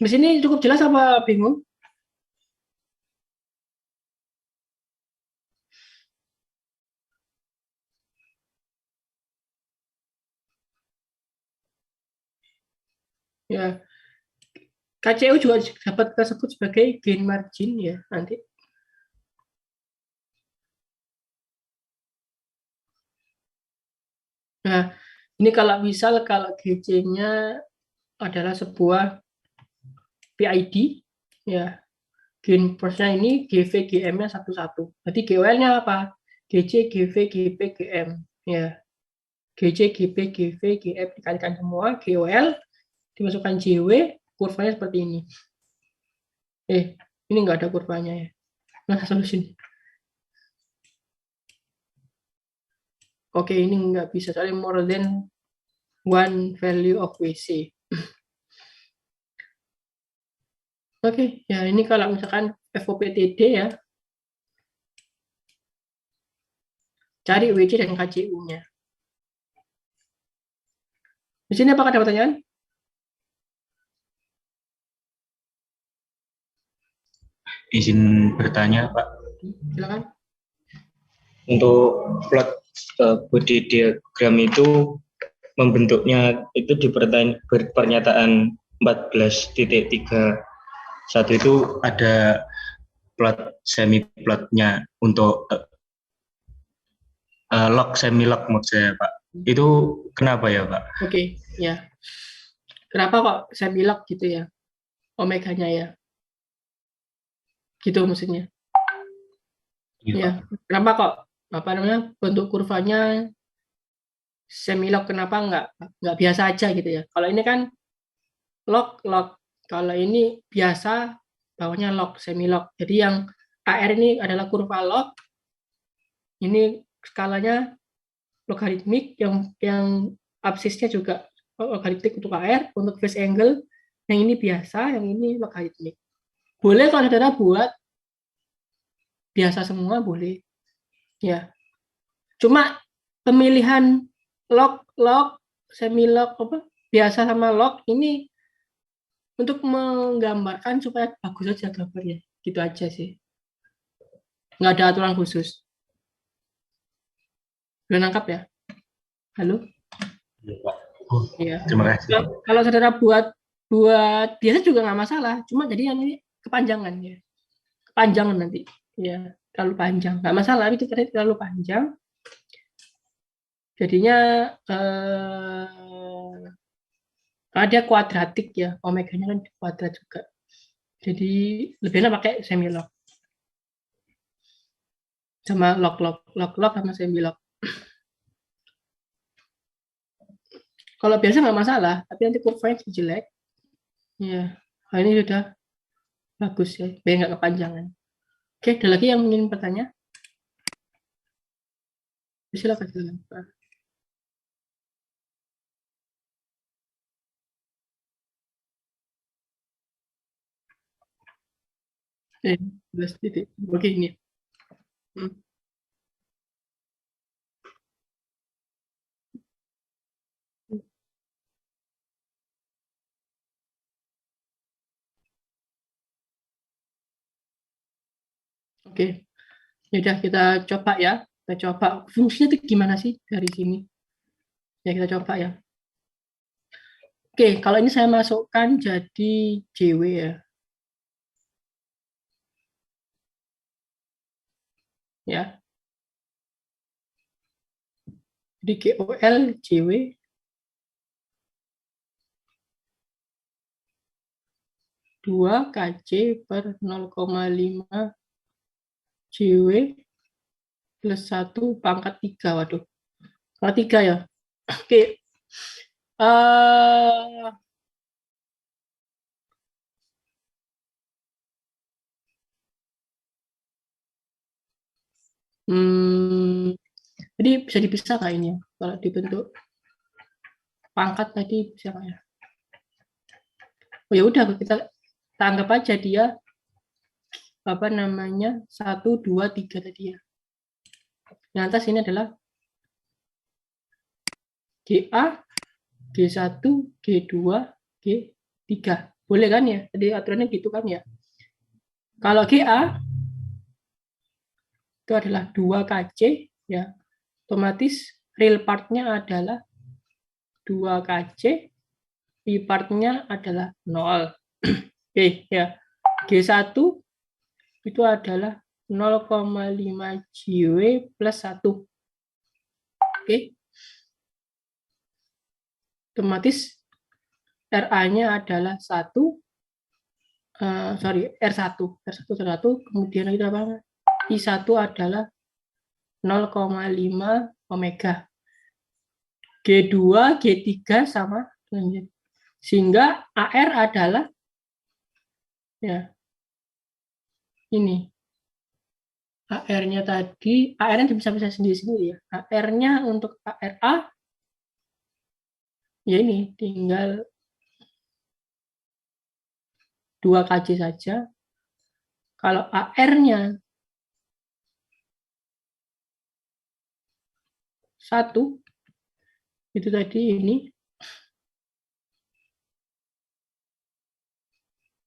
Di sini cukup jelas apa bingung? Ya. KCU juga dapat disebut sebagai gain margin ya nanti. Nah, ini kalau misal kalau GC-nya adalah sebuah PID ya. Gain force-nya ini GV GM-nya 1-1. Berarti GOL-nya apa? GC GV GP GM ya. GC GP GV GF dikalikan semua, GOL dimasukkan JW, kurvanya seperti ini. Ini enggak ada kurvanya ya. Nah, solusi. Oke, ini nggak bisa soalnya more than one value of WC. Oke, ya ini kalau misalkan FOPTD ya, cari WC dan KCU-nya. Di sini apakah ada pertanyaan? Izin bertanya, Pak. Silakan. Untuk plot body diagram itu membentuknya itu di pernyataan 14.31 itu ada plot semi plotnya untuk log semi log maksud saya, Pak. Itu kenapa ya, Pak? Oke, ya. Kenapa kok saya bilang gitu ya? Omeganya ya. Gitu maksudnya. Ya. Kenapa kok bentuk kurvanya semilog, kenapa nggak biasa aja gitu ya? Kalau ini kan log. Kalau ini biasa bawahnya log, semilog. Jadi yang AR ini adalah kurva log. Ini skalanya logaritmik, yang absisnya juga logaritmik untuk AR, untuk phase angle yang ini biasa, yang ini logaritmik. Boleh kalau saudara buat biasa semua boleh. Ya. Cuma pemilihan log, semi log biasa sama log ini untuk menggambarkan supaya bagus aja gambarnya. Gitu aja sih. Nggak ada aturan khusus. Udah nangkap ya? Halo? Iya, Pak. Oh, Iya. terima kasih. Kalau saudara buat biasa juga nggak masalah. Cuma jadi yang ini kepanjangan ya. Kepanjangan nanti. Ya, terlalu panjang. Nggak masalah, itu terlalu panjang. Jadinya karena dia kuadratik ya, omeganya kan kuadrat juga. Jadi lebih enak pakai semilog. Sama log sama semilog. Kalau biasa nggak masalah, tapi nanti kurvanya jelek. Ya, nah ini sudah bagus ya, biar nggak kepanjangan. Oke, ada lagi yang ingin bertanya? Silakan, silakan. Eh, 11 titik. Oke, ini. Hmm. Oke, yaudah kita coba ya. Kita coba fungsinya itu gimana sih dari sini. Ya, kita coba ya. Oke, kalau ini saya masukkan jadi JW ya. Ya. Jadi GOL JW 2 KC per 0,5 JW plus 1 pangkat 3. Waduh, pangkat 3 ya. Oke. Jadi bisa dipisah nggak ini ya? Kalau dibentuk pangkat tadi bisa nggak ya? Oh ya udah, kita anggap aja dia apa namanya 1, 2, 3 tadi ya. Yang atas ini adalah GA, G1, G2, G3. Boleh kan ya? Jadi aturannya gitu kan ya. Kalau GA itu adalah 2 KC ya. Otomatis real part-nya adalah 2 KC, pi part-nya adalah 0. Oke ya. G1 itu adalah 0,5 JW plus 1. Oke. Otomatis RA-nya adalah 1, R1. R1, kemudian lagi apa? I1 adalah 0,5 omega. G2, G3 sama. Sehingga AR adalah ya ini. AR-nya tadi, AR-nya bisa-bisa sendiri-sendiri ya. AR-nya untuk ARA ya ini tinggal 2 KC saja. Kalau AR-nya 1 itu tadi ini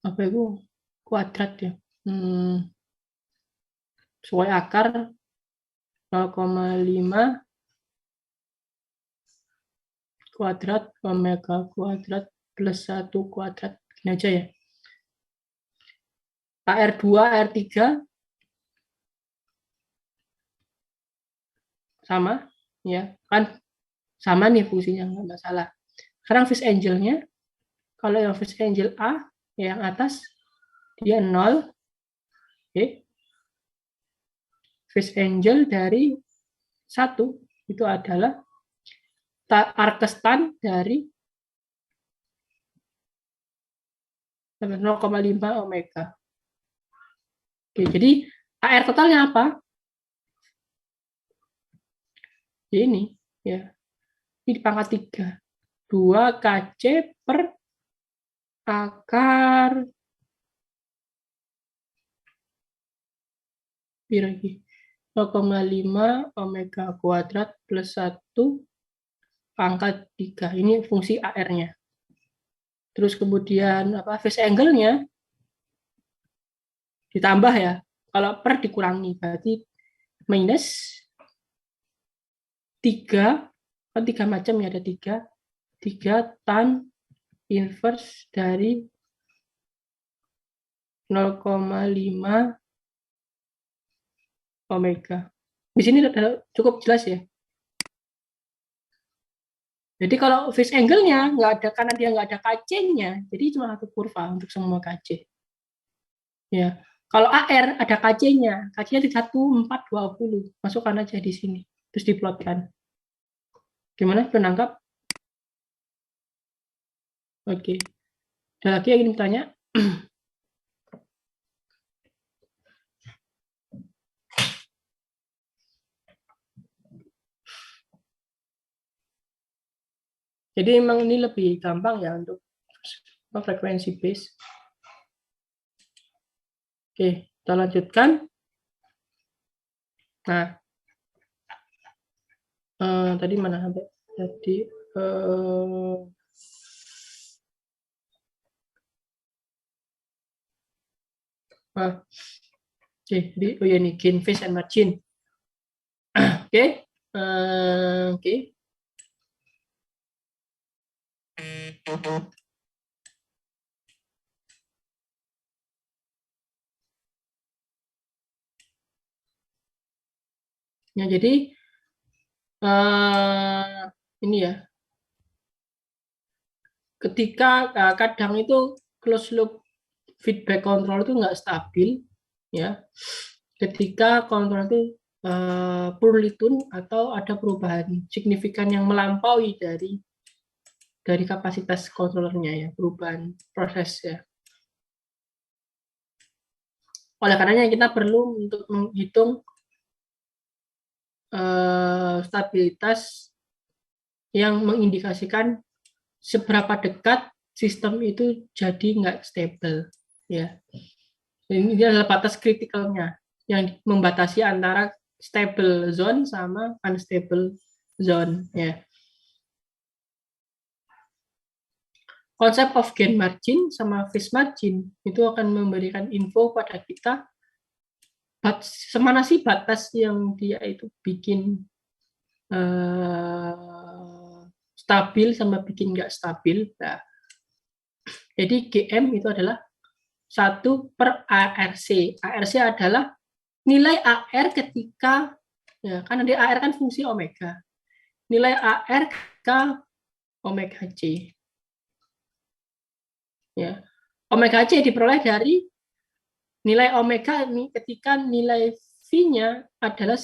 apa itu kuadrat ya. Sesuai akar 0,5 kuadrat omega kuadrat plus 1 kuadrat. Ini aja ya. AR2, AR3 sama ya, kan sama nih fungsinya, nggak masalah. Sekarang fish angle-nya, kalau yang fish angle A yang atas dia 0. Oke. Fish angle dari 1 itu adalah arkestan dari 0,5 omega. Oke, jadi AR totalnya apa? Ini ya. Ini pangkat 3. 2 KC per akar lagi 0,5 omega kuadrat plus 1 pangkat 3. Ini fungsi AR-nya. Terus kemudian phase angle-nya ditambah ya. Kalau per dikurangi berarti minus 3, kan 3 macam ya, ada 3 tan inverse dari 0,5 omega. Di sini cukup jelas ya. Jadi kalau phase angle-nya nggak ada, karena dia nggak ada KC-nya, jadi cuma satu kurva untuk semua KC. Ya, kalau AR ada KC-nya, KC-nya di 1420, masukkan aja di sini, terus diplotkan. Gimana? Penangkap? Oke. Ada lagi yang ingin bertanya? Jadi memang ini lebih gampang ya untuk frekuensi base. Oke, kita lanjutkan. Nah, tadi mana sampai? Jadi oke, jadi oh ya ini gain, phase and margin. Oke, oke. Ya, jadi ini ya, ketika kadang itu closed loop feedback control itu nggak stabil, ya. Ketika kontrol itu poorly tune atau ada perubahan signifikan yang melampaui dari kapasitas kontrolernya ya, perubahan proses ya. Oleh karenanya kita perlu untuk menghitung stabilitas yang mengindikasikan seberapa dekat sistem itu jadi nggak stable ya. Ini adalah batas kritikalnya yang membatasi antara stable zone sama unstable zone ya. Konsep of gain margin sama phase margin itu akan memberikan info pada kita semana sih batas yang dia itu bikin stabil sama bikin nggak stabil. Nah, jadi GM itu adalah 1 per ARC. ARC adalah nilai AR ketika, ya, kan nanti AR kan fungsi omega. Nilai AR ketika omega C. Ya. Omega C diperoleh dari nilai omega ini ketika nilai V-nya adalah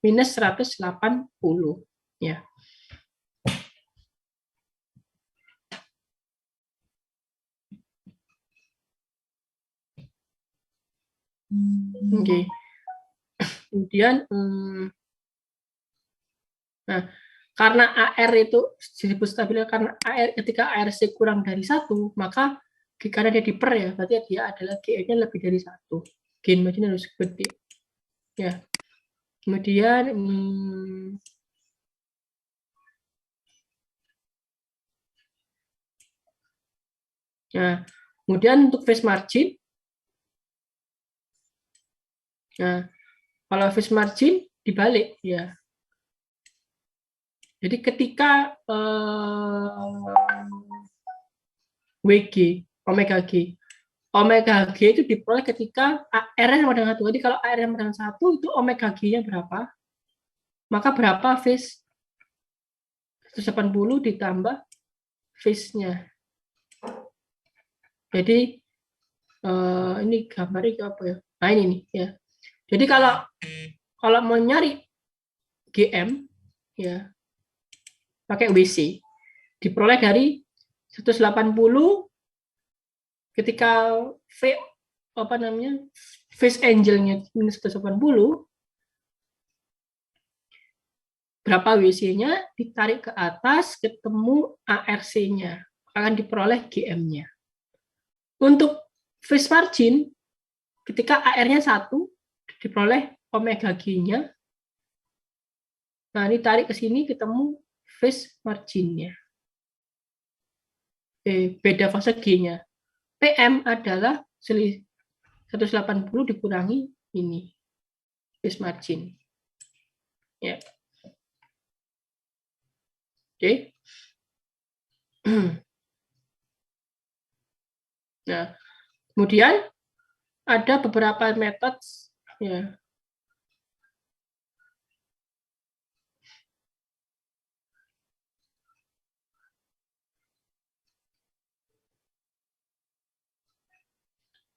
minus 180. Ya. Oke. Kemudian, nah, karena AR itu disebut stabil karena AR ketika ARC kurang dari 1, maka karena dia diper ya, berarti dia adalah GM-nya lebih dari 1. Gain margin harus gede. Ya. Kemudian nah, kemudian untuk phase margin, nah, kalau phase margin dibalik ya. Jadi ketika WG, omega G. Omega G itu diperoleh ketika AR sama dengan 1. Jadi kalau AR sama dengan 1 itu omega G-nya berapa? Maka berapa phase 180 ditambah phase-nya. Jadi ini gambarnya apa ya? Nah ini nih ya. Jadi kalau mau nyari GM ya pakai WC diperoleh dari 180 ketika phase angle-nya minus 180, berapa WC-nya ditarik ke atas ketemu ARC-nya, akan diperoleh GM-nya. Untuk phase margin ketika AR-nya 1 diperoleh omega G-nya. Nah, ini tarik ke sini ketemu phase marginnya. Beda fase G-nya. PM adalah 180 dikurangi ini phase margin. Ya. Oke. Nah, kemudian ada beberapa metode ya.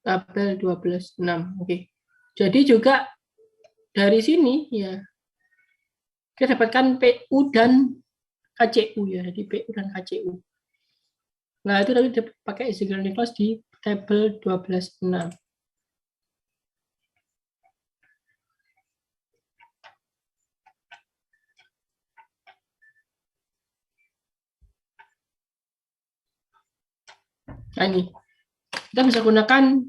Tabel 12.6. Oke. Jadi juga dari sini ya kita dapatkan PU dan KCU ya, jadi PU dan KCU. Nah, itu tadi pakai Ziegler Nichols di tabel 12.6. Nah, ini kita bisa gunakan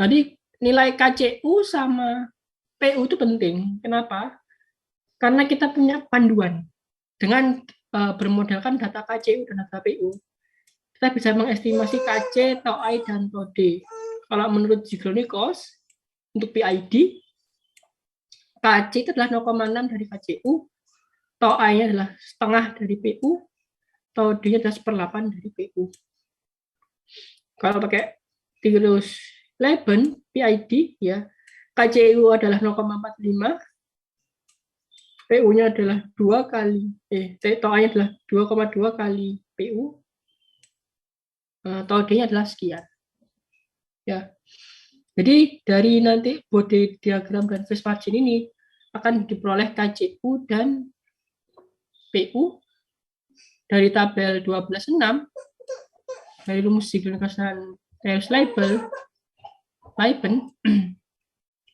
tadi nilai KCU sama PU itu penting. Kenapa? Karena kita punya panduan dengan bermodalkan data KCU dan data PU. Kita bisa mengestimasi KC, tau I, dan tau D. Kalau menurut Ziegler Nichols untuk PID, KC itu adalah 0,6 dari KCU, tau I-nya adalah setengah dari PU, tau D-nya adalah 1/8 dari PU. Kalau pakai Tirus Leben PID ya, KCU adalah 0,45, PU-nya adalah 2 kali tau I-nya adalah 2,2 kali PU, tau D-nya adalah sekian. Ya. Jadi dari nanti body diagram dan phase margin ini akan diperoleh KCU dan PU dari tabel 12.6 dari rumus Ziegler-Nichols dan Tirus-Leben,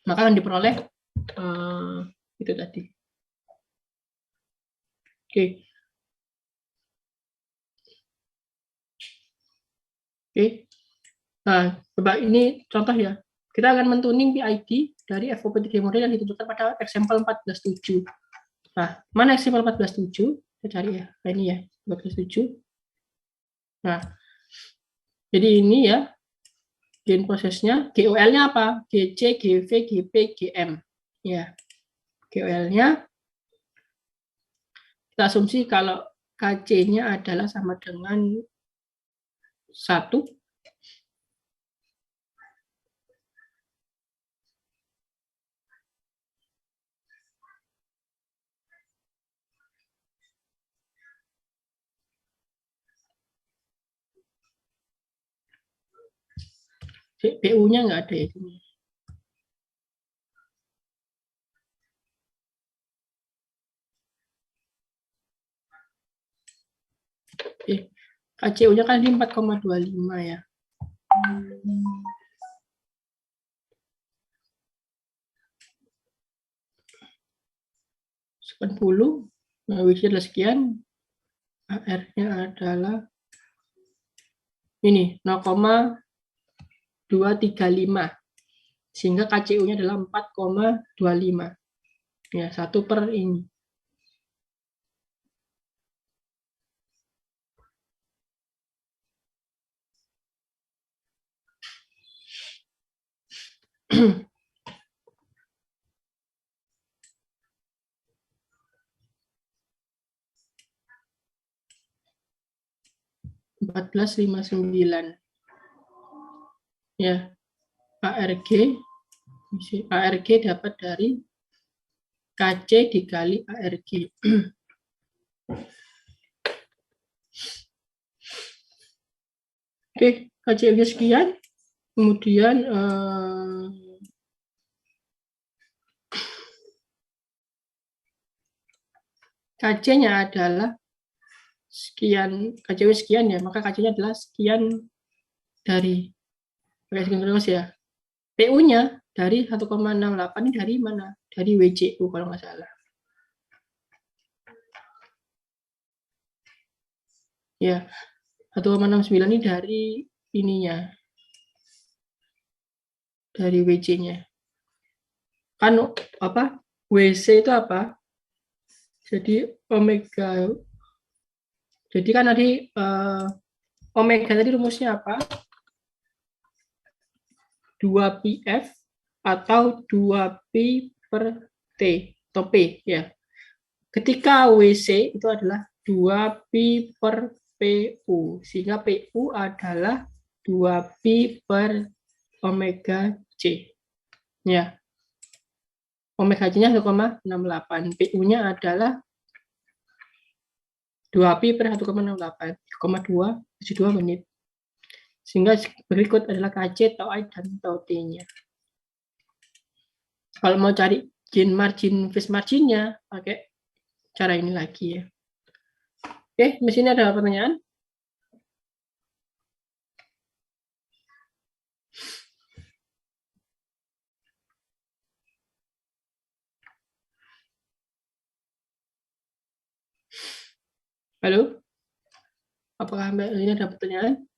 maka akan diperoleh itu tadi. Oke. Nah, coba ini contoh ya. Kita akan mentuning PID dari FOP3 model yang ditentukan pada example 14.7. Nah, mana example 14.7? Kita cari ya. Nah, ini ya, 14.7. Nah, jadi ini ya, gain prosesnya. GOL-nya apa? GC, GV, GP, GM. Ya, GOL-nya kita asumsi kalau KC-nya adalah sama dengan 1. PU-nya nggak ada ya. KCU-nya kan di 4,25 ya. Sepuluh, nah which adalah sekian, AR-nya adalah ini 0,235, sehingga KCU-nya adalah 4,25. Ya, 1 per ini. $14,59. Ya, ARG dapat dari KC dikali ARG. Oke, KC-nya sekian. Kemudian KC-nya adalah sekian, KCW sekian ya, maka KC-nya adalah sekian dari terus ya. PU-nya dari 1,68 ini dari mana? Dari WCU kalau nggak salah. Ya, 1,69 ini dari ininya. Dari WC-nya. kan apa? WC itu apa? Jadi omega. Jadi kan tadi omega tadi rumusnya apa? 2PF atau 2Pi per T atau P ya. Ketika WC itu adalah 2Pi per PU, sehingga PU adalah 2Pi per omega C. Ya, omega C-nya 1,68, PU-nya adalah 2Pi per 1,68, 3,272 menit. Sehingga berikut adalah KC, tau I, dan tau T-nya. Kalau mau cari gain margin, phase margin-nya, pakai cara ini lagi ya. Oke, di sini ada pertanyaan? Halo? Apakah Mbak ini ada pertanyaan?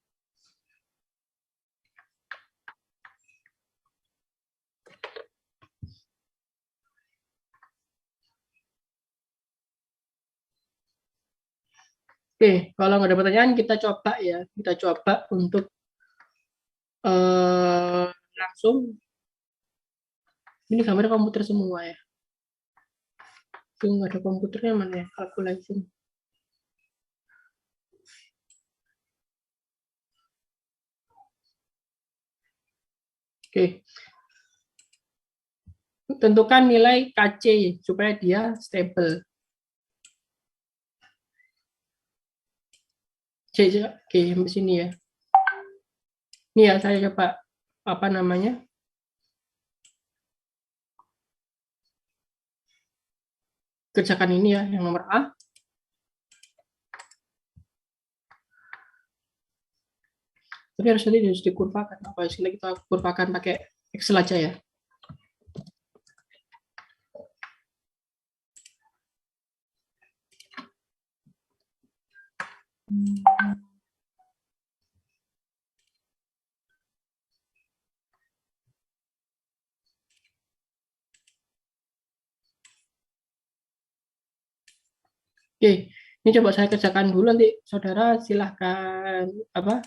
Oke, kalau nggak ada pertanyaan, kita coba ya. Kita coba untuk langsung. Ini gambar komputer semua ya. Itu nggak ada komputernya mana ya? Calculation. Oke. Tentukan nilai KC supaya dia stable. Oke, sampai sini ya. Ini ya, saya coba apa namanya? Kerjakan ini ya, yang nomor A. Tapi harus dikurvakan. Apa sini kita kurvakan pakai Excel aja ya. Oke, ini coba saya kerjakan dulu, nanti saudara silahkan apa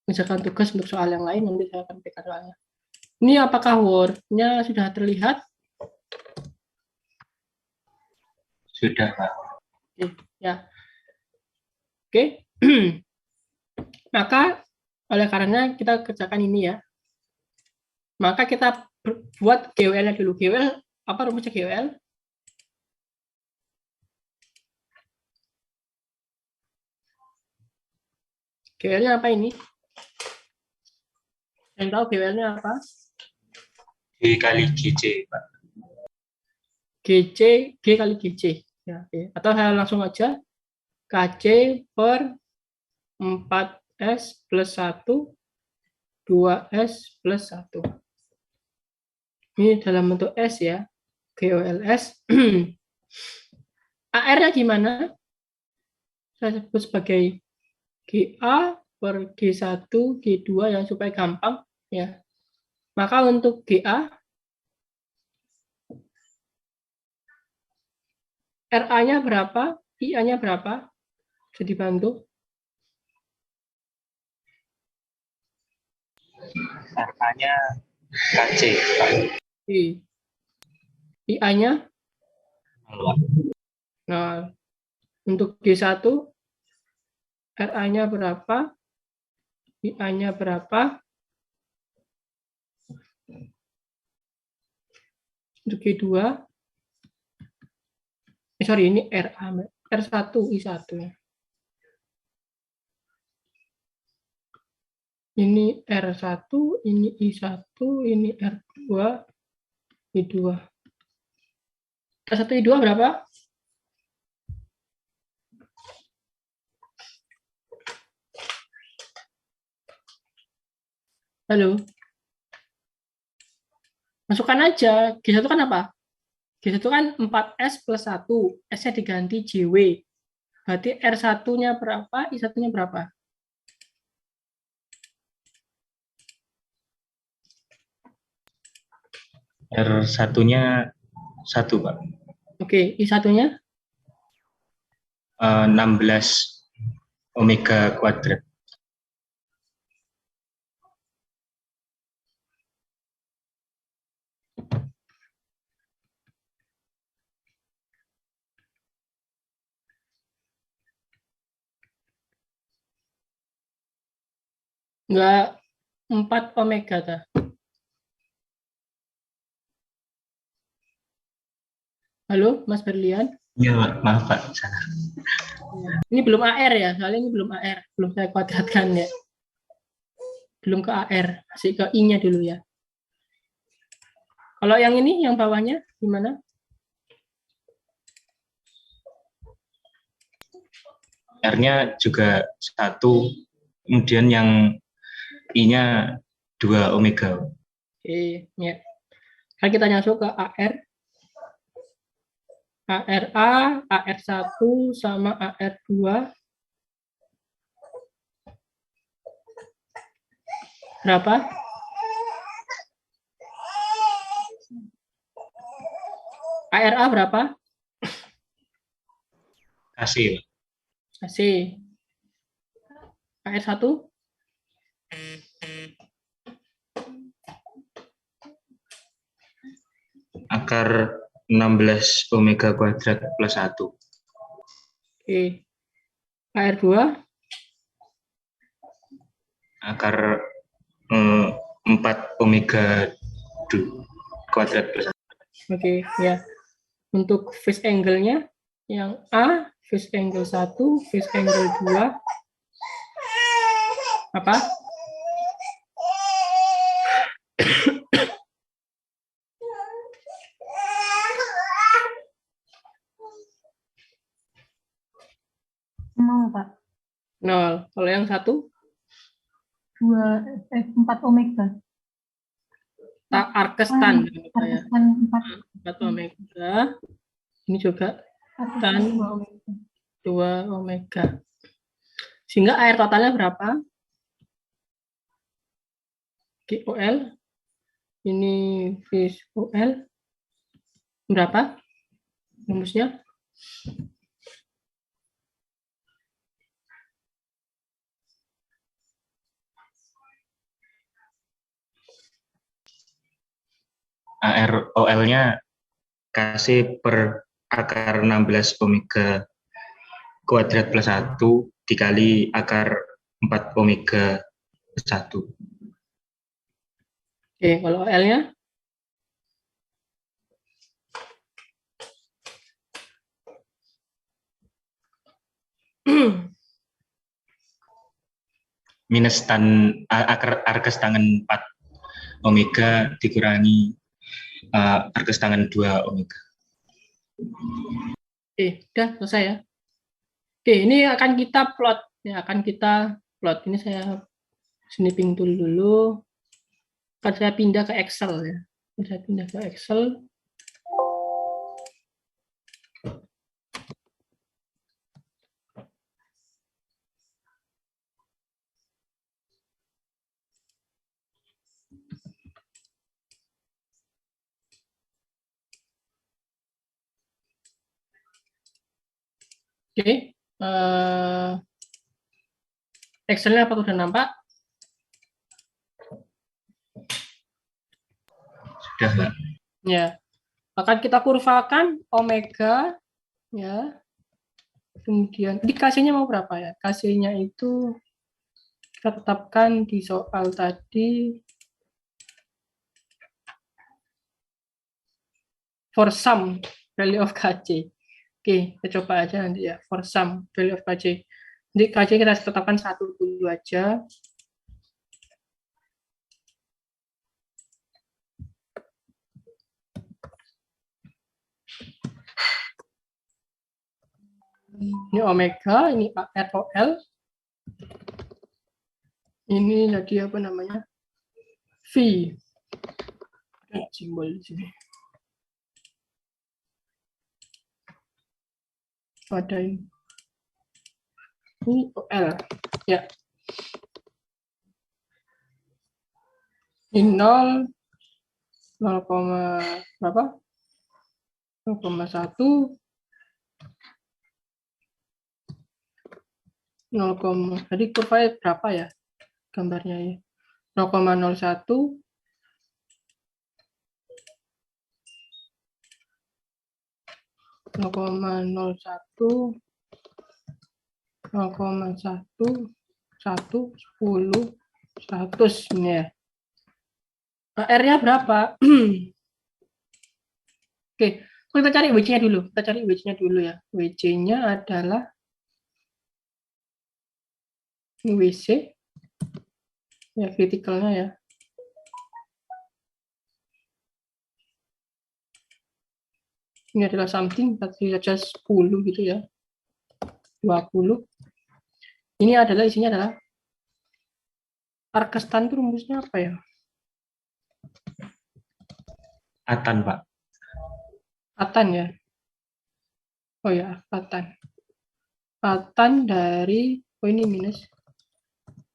mengerjakan tugas untuk soal yang lain, nanti saya akan berikan soalnya. Ini apakah Word-nya sudah terlihat? Sudah, Pak. Oke, ya. Oke. Maka oleh karena kita kerjakan ini ya, maka kita buat GWL-nya dulu. GWL, apa rumusnya GWL? GWL-nya apa ini? Yang tahu GWL-nya apa? G kali GC, Pak. GC, G kali GC. Ya, oke. Atau saya langsung aja, KC per 4S plus 1, 2S plus 1. Ini dalam bentuk S ya, GOLS. AR-nya gimana? Saya sebut sebagai GA per G1, G2 ya, supaya gampang ya. Maka untuk GA, RA-nya berapa, IA-nya berapa? Bisa dibantu. RA-nya KC, Pak. IA-nya, nah, untuk G1, RA-nya berapa, IA-nya berapa, untuk G2, sorry, ini RA, R1, I1 ya. Ini R1, ini I1, ini R2, I2. R1, I2 berapa? Halo? Masukkan aja. G1 kan apa? G1 kan 4S plus 1. S-nya diganti JW. Berarti R1-nya berapa, I1-nya berapa? R1-nya 1, Pak. Oke, I1-nya 16 omega kuadrat. enggak 4 omega ta. Halo, Mas Berlian. Iya, Pak. Maaf, Pak. Salah. Ini belum AR ya, soalnya ini belum AR, belum saya kuadratkan ya. Belum ke AR, masih ke I-nya dulu ya. Kalau yang ini, yang bawahnya gimana? R-nya juga 1, kemudian yang I-nya 2 omega. Oke, ya. Kan kita masuk ke AR. ARA, AR1 sama AR2. Berapa? ARA berapa? Kasih, Pak. Kasih. AR1? Akar 16 omega kuadrat plus 1. Oke. AR2? Akar 4 omega kuadrat plus 1. Oke, ya. Untuk phase angle-nya, yang A, phase angle 1, phase angle 2, apa? Mau, Pak. 0. Kalau yang 1, 4 omega. arkestan. Arkestan 4. 4 omega. Ini juga Arkestan tan 2 omega. 2 omega. Sehingga air totalnya berapa? GOL. Ini VSOL. Berapa? Rumusnya? AROL-nya kasih per akar 16 omega kuadrat plus 1 dikali akar 4 omega plus 1. Oke, kalau OL-nya? Minus arkes tangen 4 omega dikurangi arkes tangen 2 omega. Oke, udah selesai ya. Oke, ini akan kita plot. Ya, akan kita plot. Ini saya snipping tool dulu. Akan saya pindah ke Excel ya. Saya pindah ke Excel. Oke, Excel-nya apa sudah nampak? Sudah, Pak. Ya, akan kita kurvakan omega, ya. Kemudian, di KC-nya mau berapa ya? KC-nya itu kita tetapkan di soal tadi for some value of KC. Oke, kita coba aja nanti ya, for some value of KC. Jadi KC kita tetapkan 1 dulu aja. Ini omega, ini ROL. Ini tadi apa namanya? V. Simbol di sini. Ada ini. Ini OL. Ya. Ini 0, 0, berapa? 0,1, 0, jadi kurvanya berapa ya gambarnya ya? 0,01, 0,01, 0,1, 1, 10, 100 ini ya. Nah, R-nya berapa? Oke, kita cari WC-nya dulu. Kita cari WC-nya dulu ya. WC-nya adalah WC ya, kritikalnya ya. Ini adalah something tadi saja 10 gitu ya. 20. Ini adalah isinya adalah Arkestan itu rumusnya apa ya? Atan, Pak. Atan ya. Oh ya, Atan. Atan dari ini minus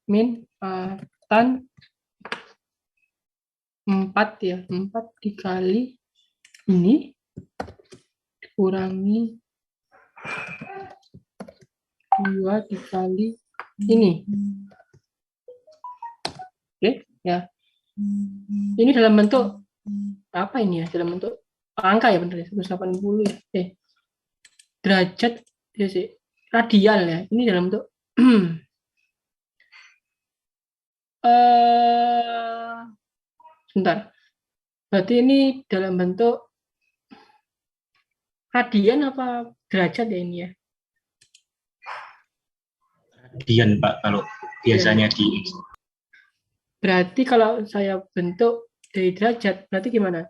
min Atan 4 ya. 4 dikali ini kurangi 2 dikali ini. Oke, ya. Ini dalam bentuk apa ini ya? Dalam bentuk angka ya, benar ya, 180 ya. Derajat ya sih. Radial ya. Ini dalam bentuk sebentar. Berarti ini dalam bentuk radian apa derajat ya ini ya? Radian, Pak, kalau biasanya di Berarti kalau saya bentuk dari derajat, berarti gimana?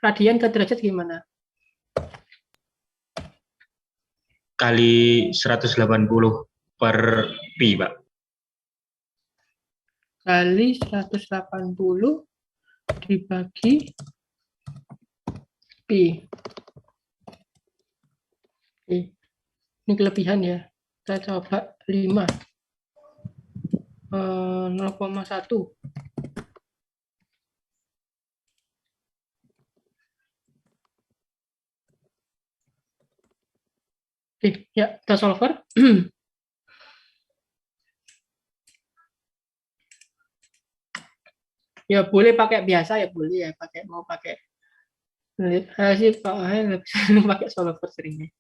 Radian ke derajat gimana? kali 180 per pi, Pak. Kali 180 dibagi pi. Oke. Ini kelebihan ya. Kita coba 5. 0,1. Oke, ya, kita solver. Ya boleh pakai biasa ya, boleh ya, mau pakai sih pakai solver seringnya.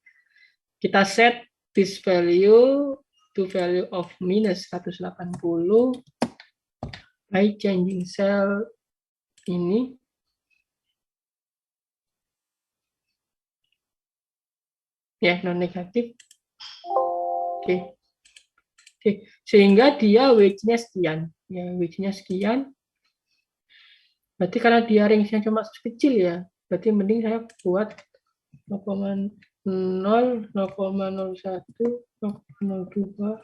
Kita set this value to value of minus 180 by changing cell ini ya, non negatif. Oke. Sehingga dia weight-nya sekian ya, weight-nya sekian. Berarti karena dia range-nya cuma kecil ya, berarti mending saya buat 0,0, 0,01, 0,02.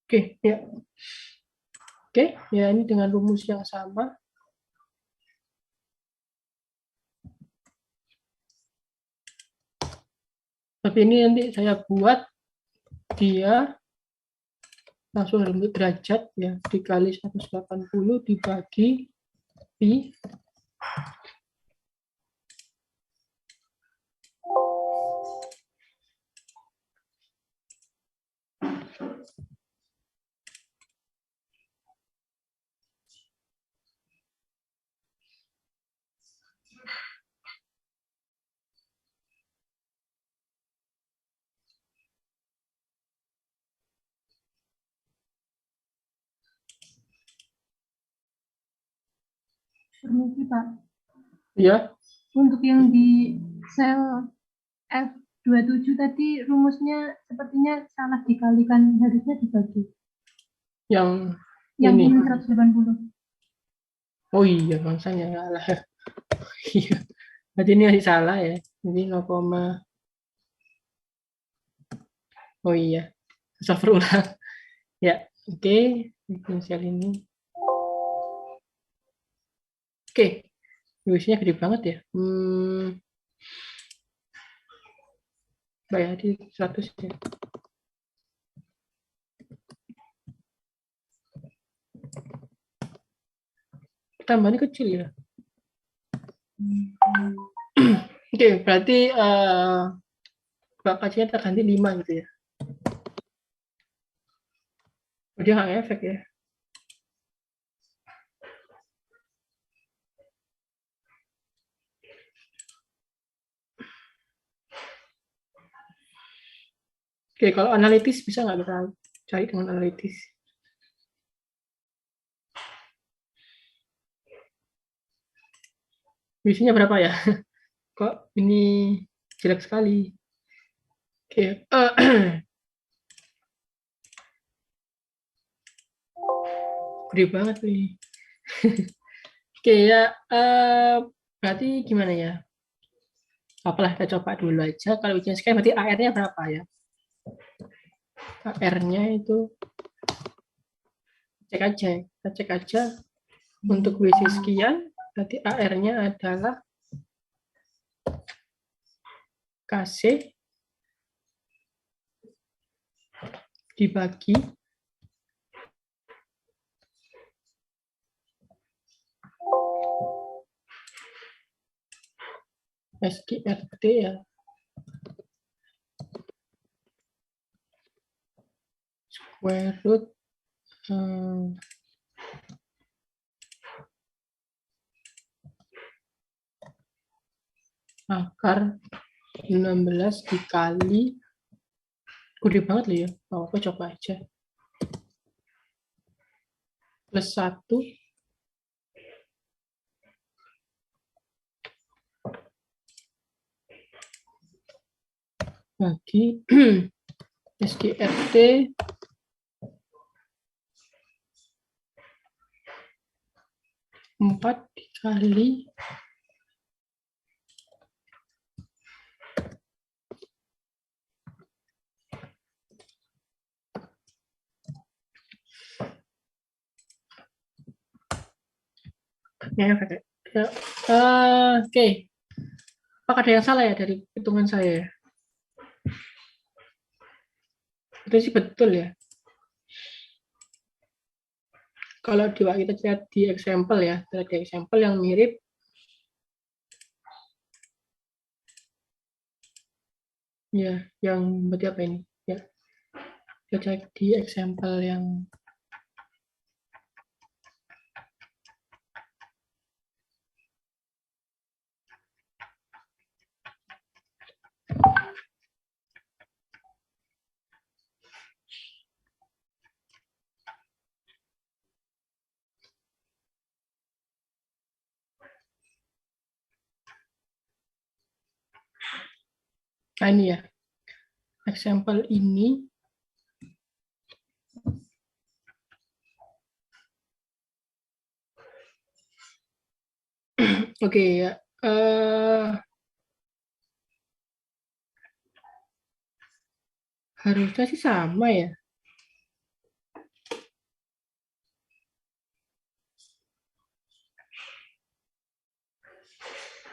Oke, ya. Oke, ya ini dengan rumus yang sama. Tapi ini nanti saya buat dia langsung dalam bentuk derajat ya, dikali 180 dibagi pi. Permisi Pak, Ya, untuk yang di sel F27 tadi rumusnya sepertinya salah dikalikan, harusnya dibagi. yang Yang ini. min 180. Oh iya, bangsanya salah. Iya. Berarti ini masih salah ya. Jadi 0, oh iya. Solver ulang. Ya, oke. Inisial ini. Oke, biasanya gede banget ya. Bayar di 100 ya. Tambahnya kecil ya. Oke, berarti bakatnya terganti 5 gitu ya. Dia nggak efek ya. Oke, kalau analitis bisa nggak kita cari dengan analitis? Biasanya berapa ya? Kok ini jelek sekali? Oke, gede banget nih. Oke ya, berarti gimana ya? Apalah kita coba dulu aja. Kalau ujian sekali berarti AR-nya berapa ya? AR-nya itu cek aja, kita cek aja untuk WC sekian, berarti AR-nya adalah KC dibagi SGRT ya. Square root akar 16 dikali gede banget loh ya. Apa coba aja. Plus 1 bagi SGRT empat dikali ya, oke. Apakah ada yang salah ya dari hitungan saya? Itu sih betul ya. Kalau kita lihat di example ya, di example yang mirip ya, yang berarti apa ini? Ya, kita cek di example yang nah ini ya. Example ini oke ya. Harusnya sih sama ya.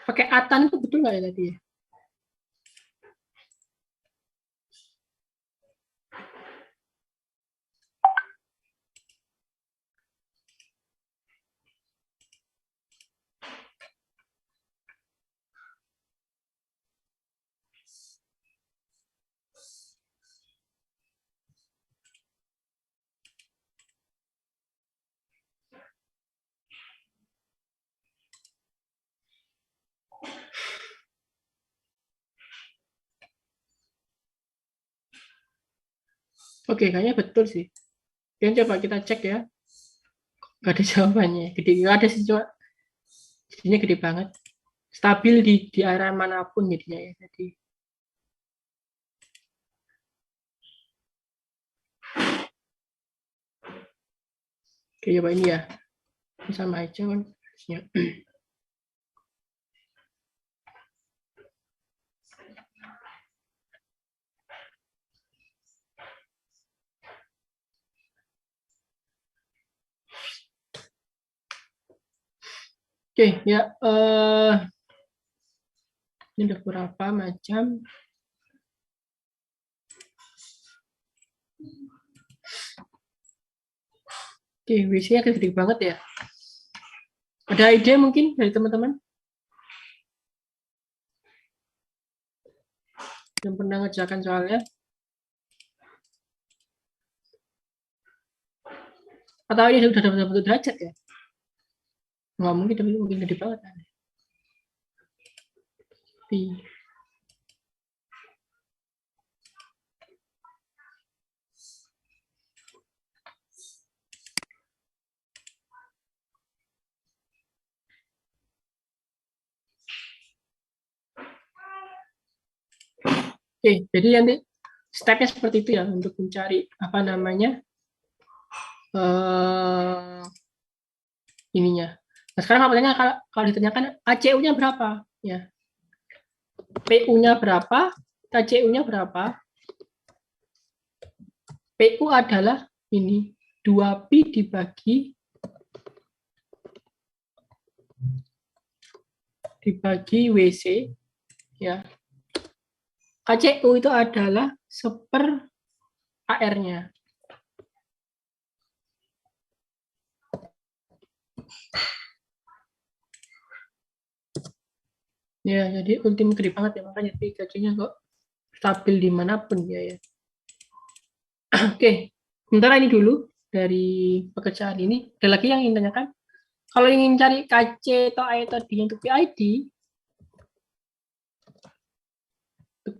Pakai atan itu betul nggak ya tadi ya? Oke, kayaknya betul sih. Yang coba kita cek ya. Gak ada jawabannya. Gede, gak ada sih, cuma jadinya gede banget. Stabil di area manapun jadinya ya. Jadi oke, coba ini ya. Ini sama aja kan. Oke, ya. Ini ada beberapa macam. Oke, WC-nya gede banget ya. Ada ide mungkin dari teman-teman yang pernah ngerjakan soalnya? Atau ini sudah dapat bentuk derajat ya? Nggak mungkin, tapi mungkin gede banget. Oke, jadi nanti stepnya seperti itu ya untuk mencari apa namanya ininya. Nah, sekarang pertanyaannya kalau ditanyakan ACU-nya berapa? Ya, PU-nya berapa? KCU-nya berapa? PU adalah ini 2pi dibagi WC ya. KCU itu adalah 1/AR-nya. Ya, jadi ultim gede banget ya, makanya KC-nya kok stabil dimanapun ya. Oke, sementara ini dulu dari pekerjaan ini. Ada lagi yang ingin tanyakan? Kalau ingin cari KC atau I atau D untuk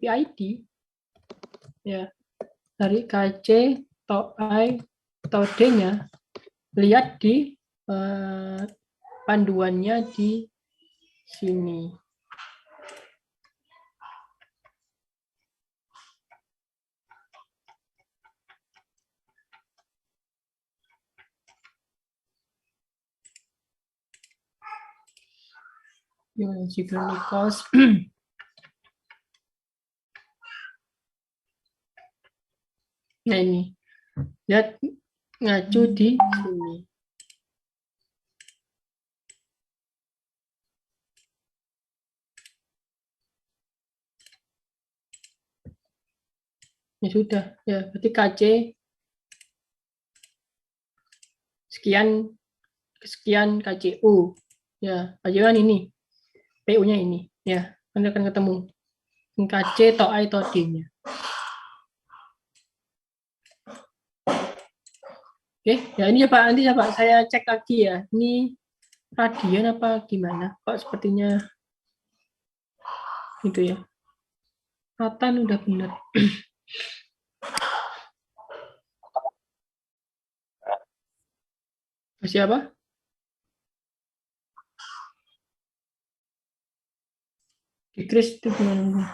PID, ya dari KC atau I atau D-nya, lihat di panduannya di sini. Nichols. Nah ini, lihat ngacu di sini. Ya sudah, ya berarti KC sekian KCU. Ya, KCU kan ini. PU-nya ini. Ya, nanti akan ketemu. KC atau I atau D-nya. Oke, ya ini nanti coba saya cek lagi ya. Ini radian apa gimana? Kok sepertinya gitu ya. Ratan udah benar. Masih apa? Decrease itu gimana?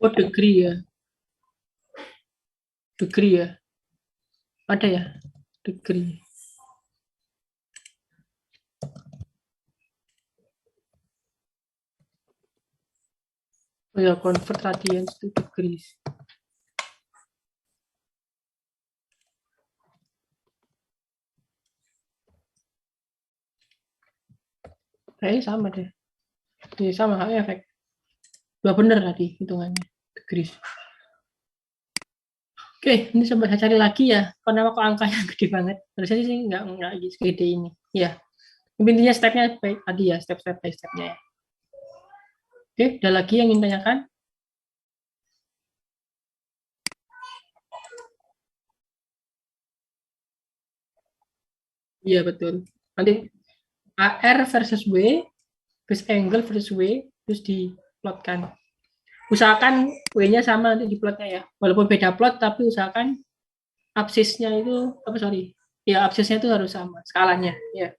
Oh, degree ya. Degree ya. Ada ya? Degree. Oh ya, convert radians to degrees. Kayaknya sama deh. Ini sama efek. Dua bener tadi hitungannya. Degrees. Oke, ini coba saya cari lagi ya. Kenapa kok angkanya gede banget? Harusnya sih nggak segede ini. Ya, intinya stepnya baik tadi ya, step by stepnya ya. Oke, ada lagi yang ingin tanyakan? Iya, betul. Nanti AR versus W, base angle versus W, terus diplotkan. Usahakan W-nya sama nanti di plotnya ya. Walaupun beda plot, tapi usahakan absisnya itu, ya absisnya itu harus sama, skalanya. Ya.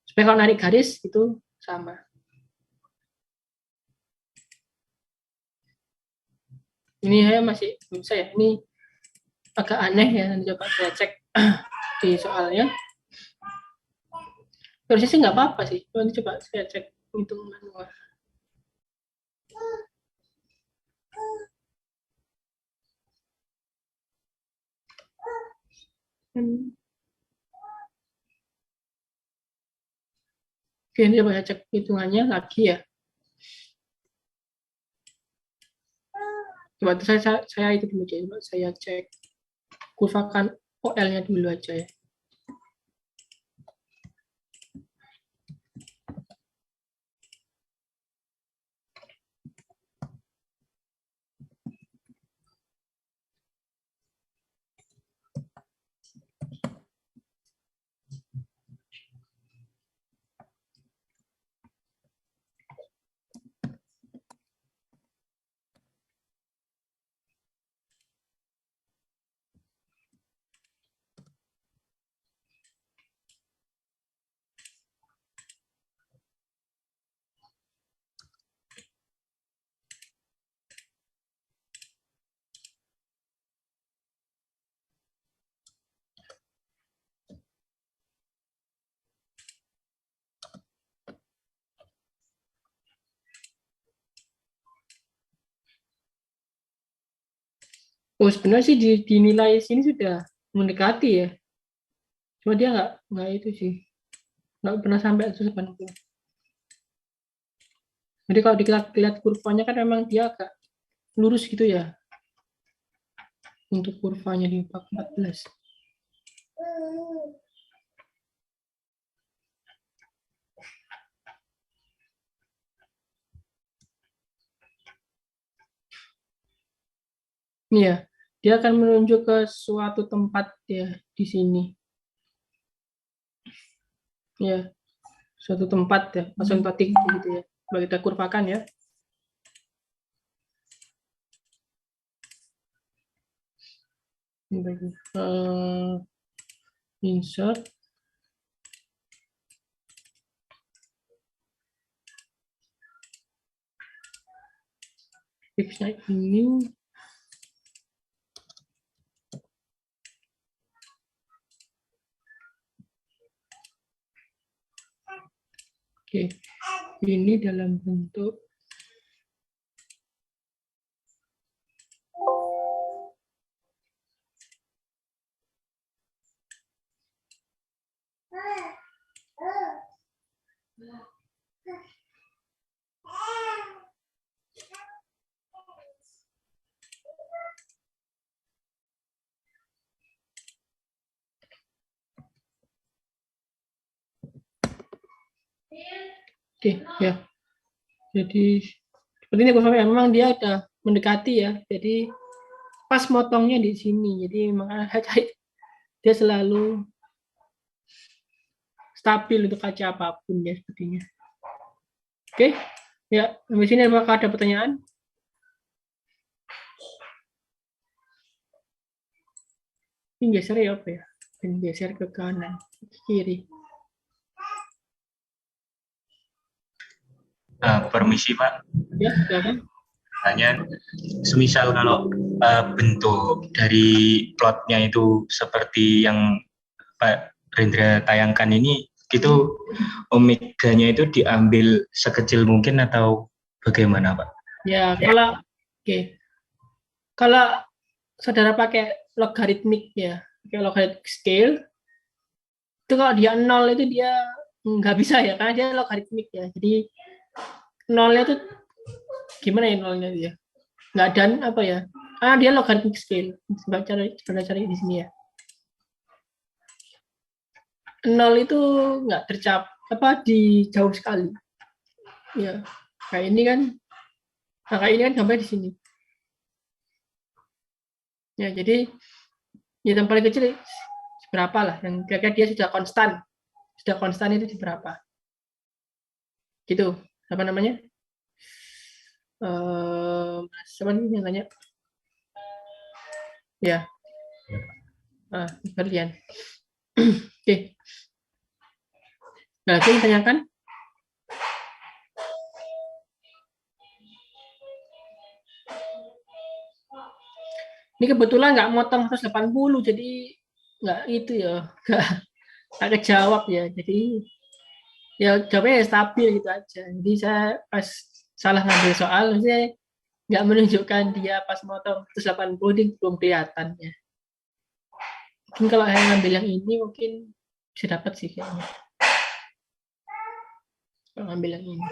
Supaya kalau narik garis itu sama. Ini saya masih bisa ya. Ini agak aneh ya. Nanti coba saya cek di soalnya. Harusnya sih nggak apa-apa sih. Nanti coba saya cek hitung manual. Oke, ini coba cek hitungannya lagi ya. Coba saya itu dulu, coba saya cek kurvakan OL-nya dulu aja ya. Oh, sebenarnya sih dinilai sini sudah mendekati ya. Cuma dia nggak itu sih. Nggak pernah sampai 180. Jadi kalau dilihat kurvanya kan memang dia agak lurus gitu ya. Untuk kurvanya di 14. Iya, dia akan menunjuk ke suatu tempat ya di sini. Ya, suatu tempat ya, asymptotik gitu ya. Kalau kita kurvakan ya. Insert. Fixnya ini. Oke, ini dalam bentuk oke ya. Jadi seperti ini kurvanya memang dia udah mendekati ya. Jadi pas motongnya di sini. Jadi makanya dia selalu stabil untuk kaca apapun ya sepertinya. Oke, ya sampai sini apakah ada pertanyaan? Ini geser ya apa ya? Dan geser ke kanan, ke kiri. Permisi Pak, Ya, silakan. hanya semisal kalau bentuk dari plotnya itu seperti yang Pak Rendra tayangkan ini, itu omeganya itu diambil sekecil mungkin atau bagaimana Pak? Ya, kalau saudara pakai logaritmik ya, pakai logaritmic scale, itu kalau dia 0 itu dia nggak bisa ya, karena dia logaritmik ya. Jadi nolnya itu gimana ya nolnya dia? Nggak ada apa ya? Karena dia logaritmic scale. Coba cari di sini ya. 0 itu nggak di jauh sekali. Ya, kayak ini kan, nah kayak ini kan sampai di sini. Ya, jadi yang paling kecil berapa lah? Yang kira-kira dia sudah konstan itu di berapa? Gitu. Apa namanya? Siapa nih yang tanya? Ya. Berlian. Oke. Nah, itu yang tanyakan. Ini kebetulan nggak motong 180, jadi nggak itu ya, nggak kejawab ya. Jadi ya jawabnya ya stabil gitu aja. Jadi saya pas salah ngambil soal, saya nggak menunjukkan dia pas motong 180 ini belum kelihatan ya. Mungkin kalau saya ngambil yang ini mungkin bisa dapat sih kayaknya. Kalau ngambil yang ini.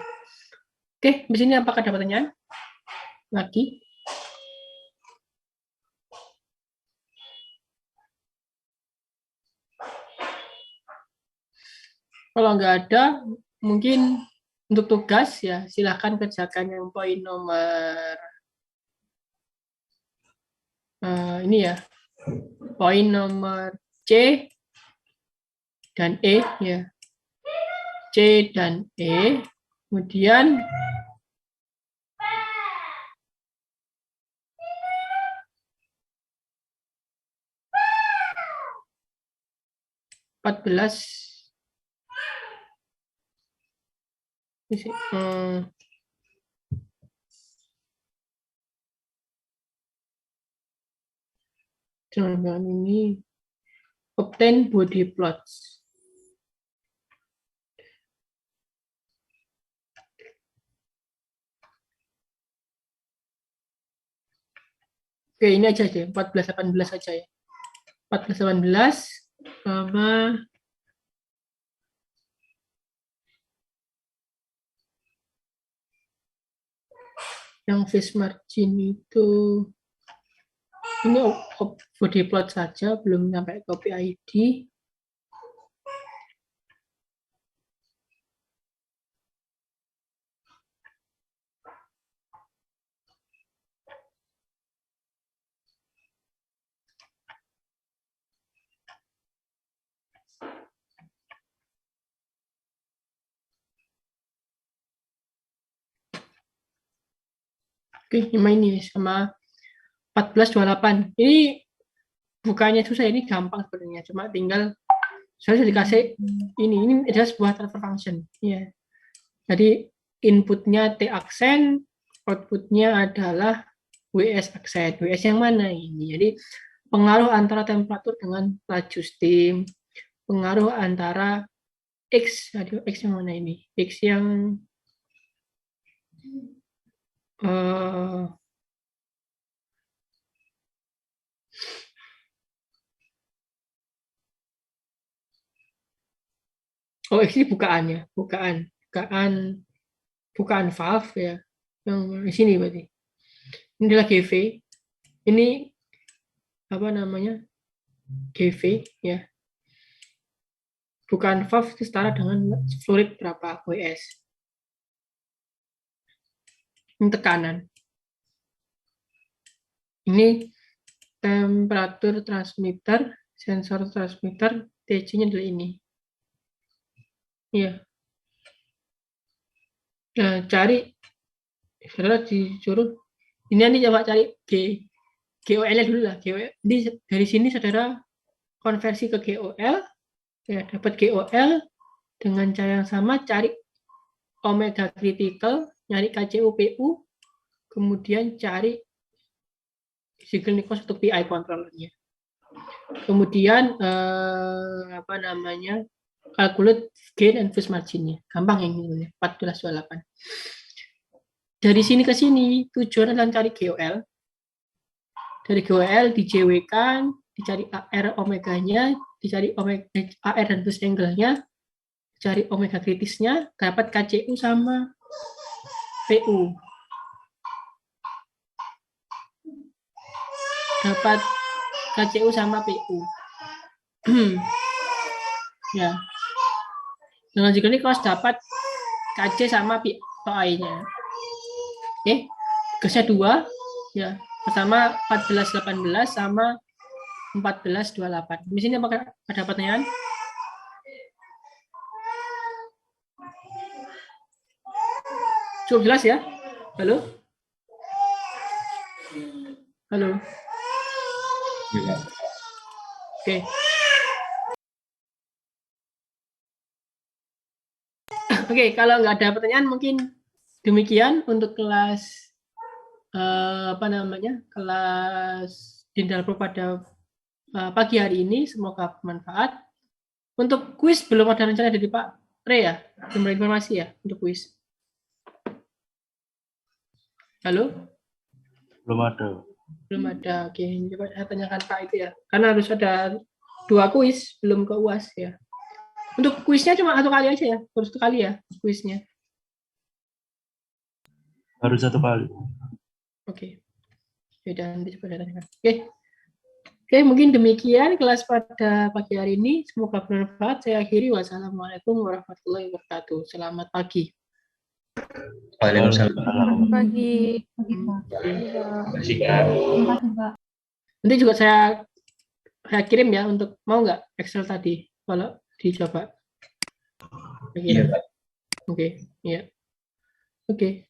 Oke, di sini apakah ada pertanyaan? Lagi? Kalau nggak ada, mungkin untuk tugas ya silahkan kerjakan yang poin nomor ini ya, poin nomor C dan E ya, C dan E. Kemudian ini obtain body plots. Oke, ini aja deh, 14-18 aja ya. 14-18 sama yang face margin itu ini body plot saja, belum sampai copy ID. Oke, ini sama 14-28. Ini bukannya susah, ini gampang sebenarnya. Cuma tinggal saya sudah dikasih ini adalah sebuah transfer function. Ya. Jadi inputnya T aksen, outputnya adalah WS aksen. WS yang mana ini? Jadi pengaruh antara temperatur dengan laju steam, pengaruh antara X, aduh, X yang mana ini? X yang oh, X ini bukaannya, bukaan valve ya. Yang di sini berarti. Ini adalah GV. Ini apa namanya? GV ya. Bukaan valve itu setara dengan fluid berapa WS. Ini tekanan. Ini temperatur transmitter, sensor transmitter, TC-nya adalah ini. Ya. Nah, cari, saudara disuruh, ini nanti coba cari GOL-nya dulu lah. Jadi dari sini saudara konversi ke GOL, ya dapat GOL dengan cara yang sama, cari omega critical, nyari KCU-PU, kemudian cari Ziegler-Nichols untuk PI controllernya. Kemudian apa namanya? Calculate gain and phase marginnya. Gampang ini 14-28. Dari sini ke sini tujuan adalah cari GOL. Dari GOL di-JW-kan, dicari AR omeganya, dicari omega AR dan phase angle-nya, cari omega kritisnya, dapat KCU sama PU. Dapat KCU sama PU. Ya. Dengan jika ini kalau dapat KC sama PI-nya. Oke. Gasnya 2 ya. Pertama 14-18 sama 14-28. Di sini apakah ada pertanyaan? Cukup jelas ya? Halo? Halo? Oke. Oke, kalau nggak ada pertanyaan mungkin demikian untuk kelas apa namanya? Kelas Dindal Pro pada pagi hari ini. Semoga bermanfaat. Untuk kuis belum ada rencana dari Pak Re ya? Belum ada informasi ya untuk kuis? Halo? Belum ada. Belum ada. Oke, coba saya tanyakan Pak itu ya. Karena harus ada 2 kuis, belum ke UAS ya. Untuk kuisnya cuma 1 kali aja ya, baru 1 kali ya kuisnya. Baru 1 kali. Oke. Yaudah, nanti coba saya tanyakan. Oke, mungkin demikian kelas pada pagi hari ini. Semoga bermanfaat. Saya akhiri. Wassalamualaikum warahmatullahi wabarakatuh. Selamat pagi. Waalaikumsalam. Pagi. Terima Terima kasih, Kak. kasih, Pak. Nanti juga saya kirim ya untuk mau nggak Excel tadi kalau dicoba. Iya, Pak. Oke, iya. Oke.